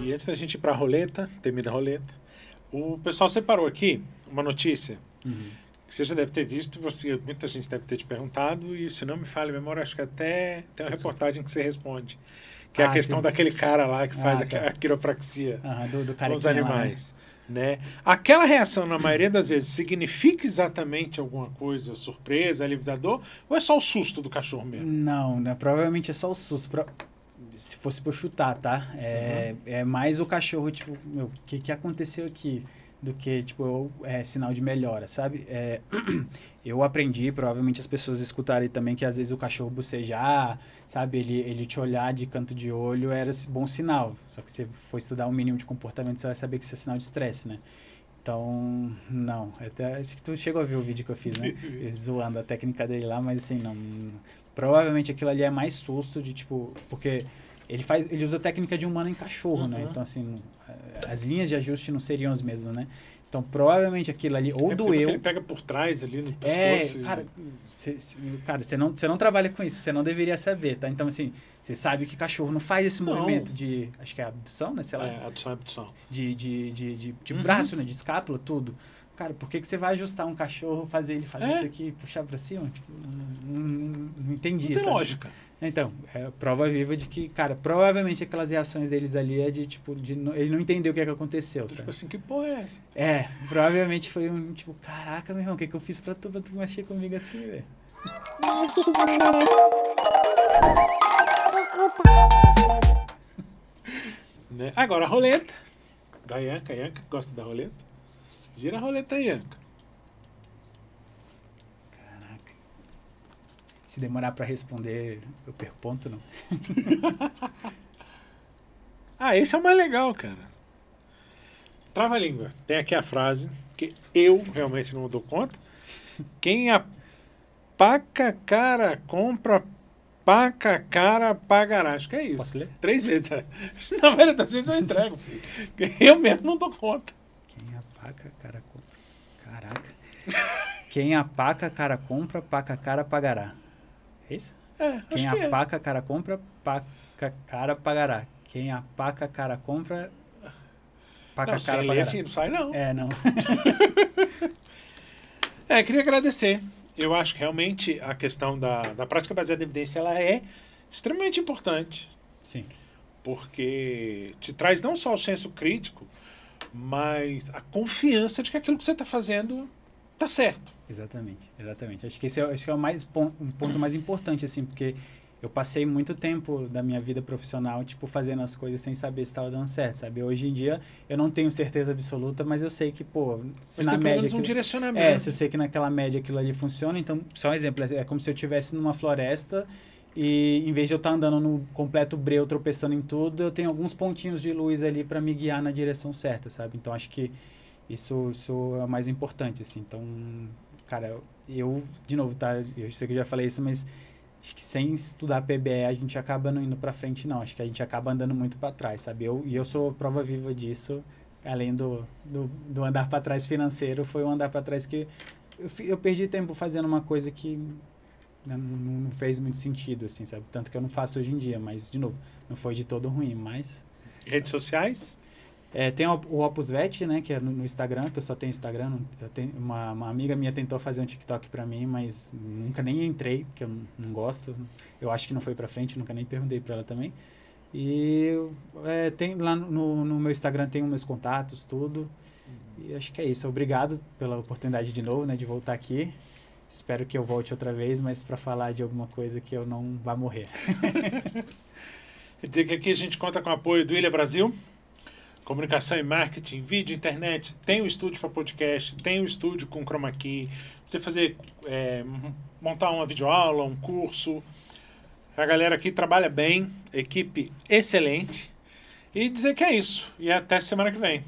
E antes da gente ir para a roleta, temida roleta, o pessoal separou aqui uma notícia que você já deve ter visto, muita gente deve ter te perguntado, e se não me falha a memória, acho que até tem uma reportagem que você responde, que é a questão daquele cara lá que faz a quiropraxia com os animais. Lá, né? Aquela reação, na maioria das vezes, significa exatamente alguma coisa, surpresa, alívio da dor, ou é só o susto do cachorro mesmo? Não, né? Provavelmente é só o susto. Se fosse pra eu chutar, tá? É mais o cachorro, tipo, meu, o que aconteceu aqui? Do que, tipo, sinal de melhora, sabe? Eu aprendi, provavelmente as pessoas escutarem também, que às vezes o cachorro bocejar, sabe? Ele te olhar de canto de olho era bom sinal. Só que você for estudar um mínimo de comportamento, você vai saber que isso é sinal de estresse, né? Então, não. Até, acho que tu chegou a ver o vídeo que eu fiz, né? Eu zoando a técnica dele lá, mas assim, não... Provavelmente aquilo ali é mais susto de, tipo... Porque ele usa a técnica de humano em cachorro, né? Então, assim, as linhas de ajuste não seriam as mesmas, né? Então, provavelmente aquilo ali ou doeu... Ele pega por trás ali no pescoço. Cara, você não trabalha com isso, você não deveria saber, tá? Então, assim, você sabe que cachorro não faz esse movimento de... Acho que é abdução, né? Sei lá. Abdução. De braço, né? De escápula, tudo. Cara, por que você vai ajustar um cachorro, fazer ele fazer isso aqui, puxar pra cima? Tipo, não entendi. Não tem lógica. Então, é prova viva de que, cara, provavelmente aquelas reações deles ali é de, tipo, ele não entendeu o que aconteceu, sabe? Tipo assim, que porra é essa? Provavelmente foi um, tipo, caraca, meu irmão, o que eu fiz pra tu mexer comigo assim, velho? Né? Agora, a roleta. Da Ianca. Ianca gosta da roleta? Gira a roleta aí, Ianca. Caraca. Se demorar pra responder, eu perco ponto, não? Esse é o mais legal, cara. Trava-língua. Tem aqui a frase que eu realmente não dou conta. Quem apaca cara compra, paca cara pagará. Acho que é isso. Posso ler? 3 vezes. Na maioria das vezes eu entrego. Eu mesmo não dou conta. Quem apaca cara compra. Caraca. Quem apaca cara compra, paca cara pagará. É isso? Quem apaca cara compra, paca cara pagará. Quem apaca cara compra, paca cara pagará. Não sai não. Não. Queria agradecer. Eu acho que realmente a questão da prática baseada em evidência ela é extremamente importante. Sim. Porque te traz não só o senso crítico, mas a confiança de que aquilo que você está fazendo está certo. Exatamente. Acho que esse é um ponto mais importante, assim, porque eu passei muito tempo da minha vida profissional, tipo, fazendo as coisas sem saber se estava dando certo, sabe? Hoje em dia, eu não tenho certeza absoluta, mas eu sei que, pô, se mas na tem média... Mas um direcionamento. Se eu sei que naquela média aquilo ali funciona, então, só um exemplo, é como se eu estivesse numa floresta e, em vez de eu estar andando no completo breu, tropeçando em tudo, eu tenho alguns pontinhos de luz ali para me guiar na direção certa, sabe? Então, acho que isso é o mais importante, assim. Então, cara, de novo, tá? Eu sei que eu já falei isso, mas... Acho que sem estudar PBE a gente acaba não indo para frente, não. Acho que a gente acaba andando muito para trás, sabe? Eu sou prova viva disso, além do andar para trás financeiro, foi um andar para trás que eu perdi tempo fazendo uma coisa que não fez muito sentido, assim, sabe? Tanto que eu não faço hoje em dia, mas, de novo, não foi de todo ruim, mas... Redes sociais? Tem o Opus Vet, né, que é no Instagram, que eu só tenho Instagram. Eu tenho uma amiga minha tentou fazer um TikTok pra mim, mas nunca nem entrei, porque eu não gosto. Eu acho que não foi pra frente, nunca nem perguntei pra ela também. E tem lá no meu Instagram, tem os meus contatos, tudo. E acho que é isso. Obrigado pela oportunidade de novo, né, de voltar aqui. Espero que eu volte outra vez, mas para falar de alguma coisa que eu não vá morrer. Quer dizer que aqui a gente conta com o apoio do Ilha Brasil, comunicação e marketing, vídeo, internet, tem o estúdio para podcast, tem o estúdio com chroma key, você fazer, montar uma videoaula, um curso. A galera aqui trabalha bem, equipe excelente. E dizer que é isso. E até semana que vem.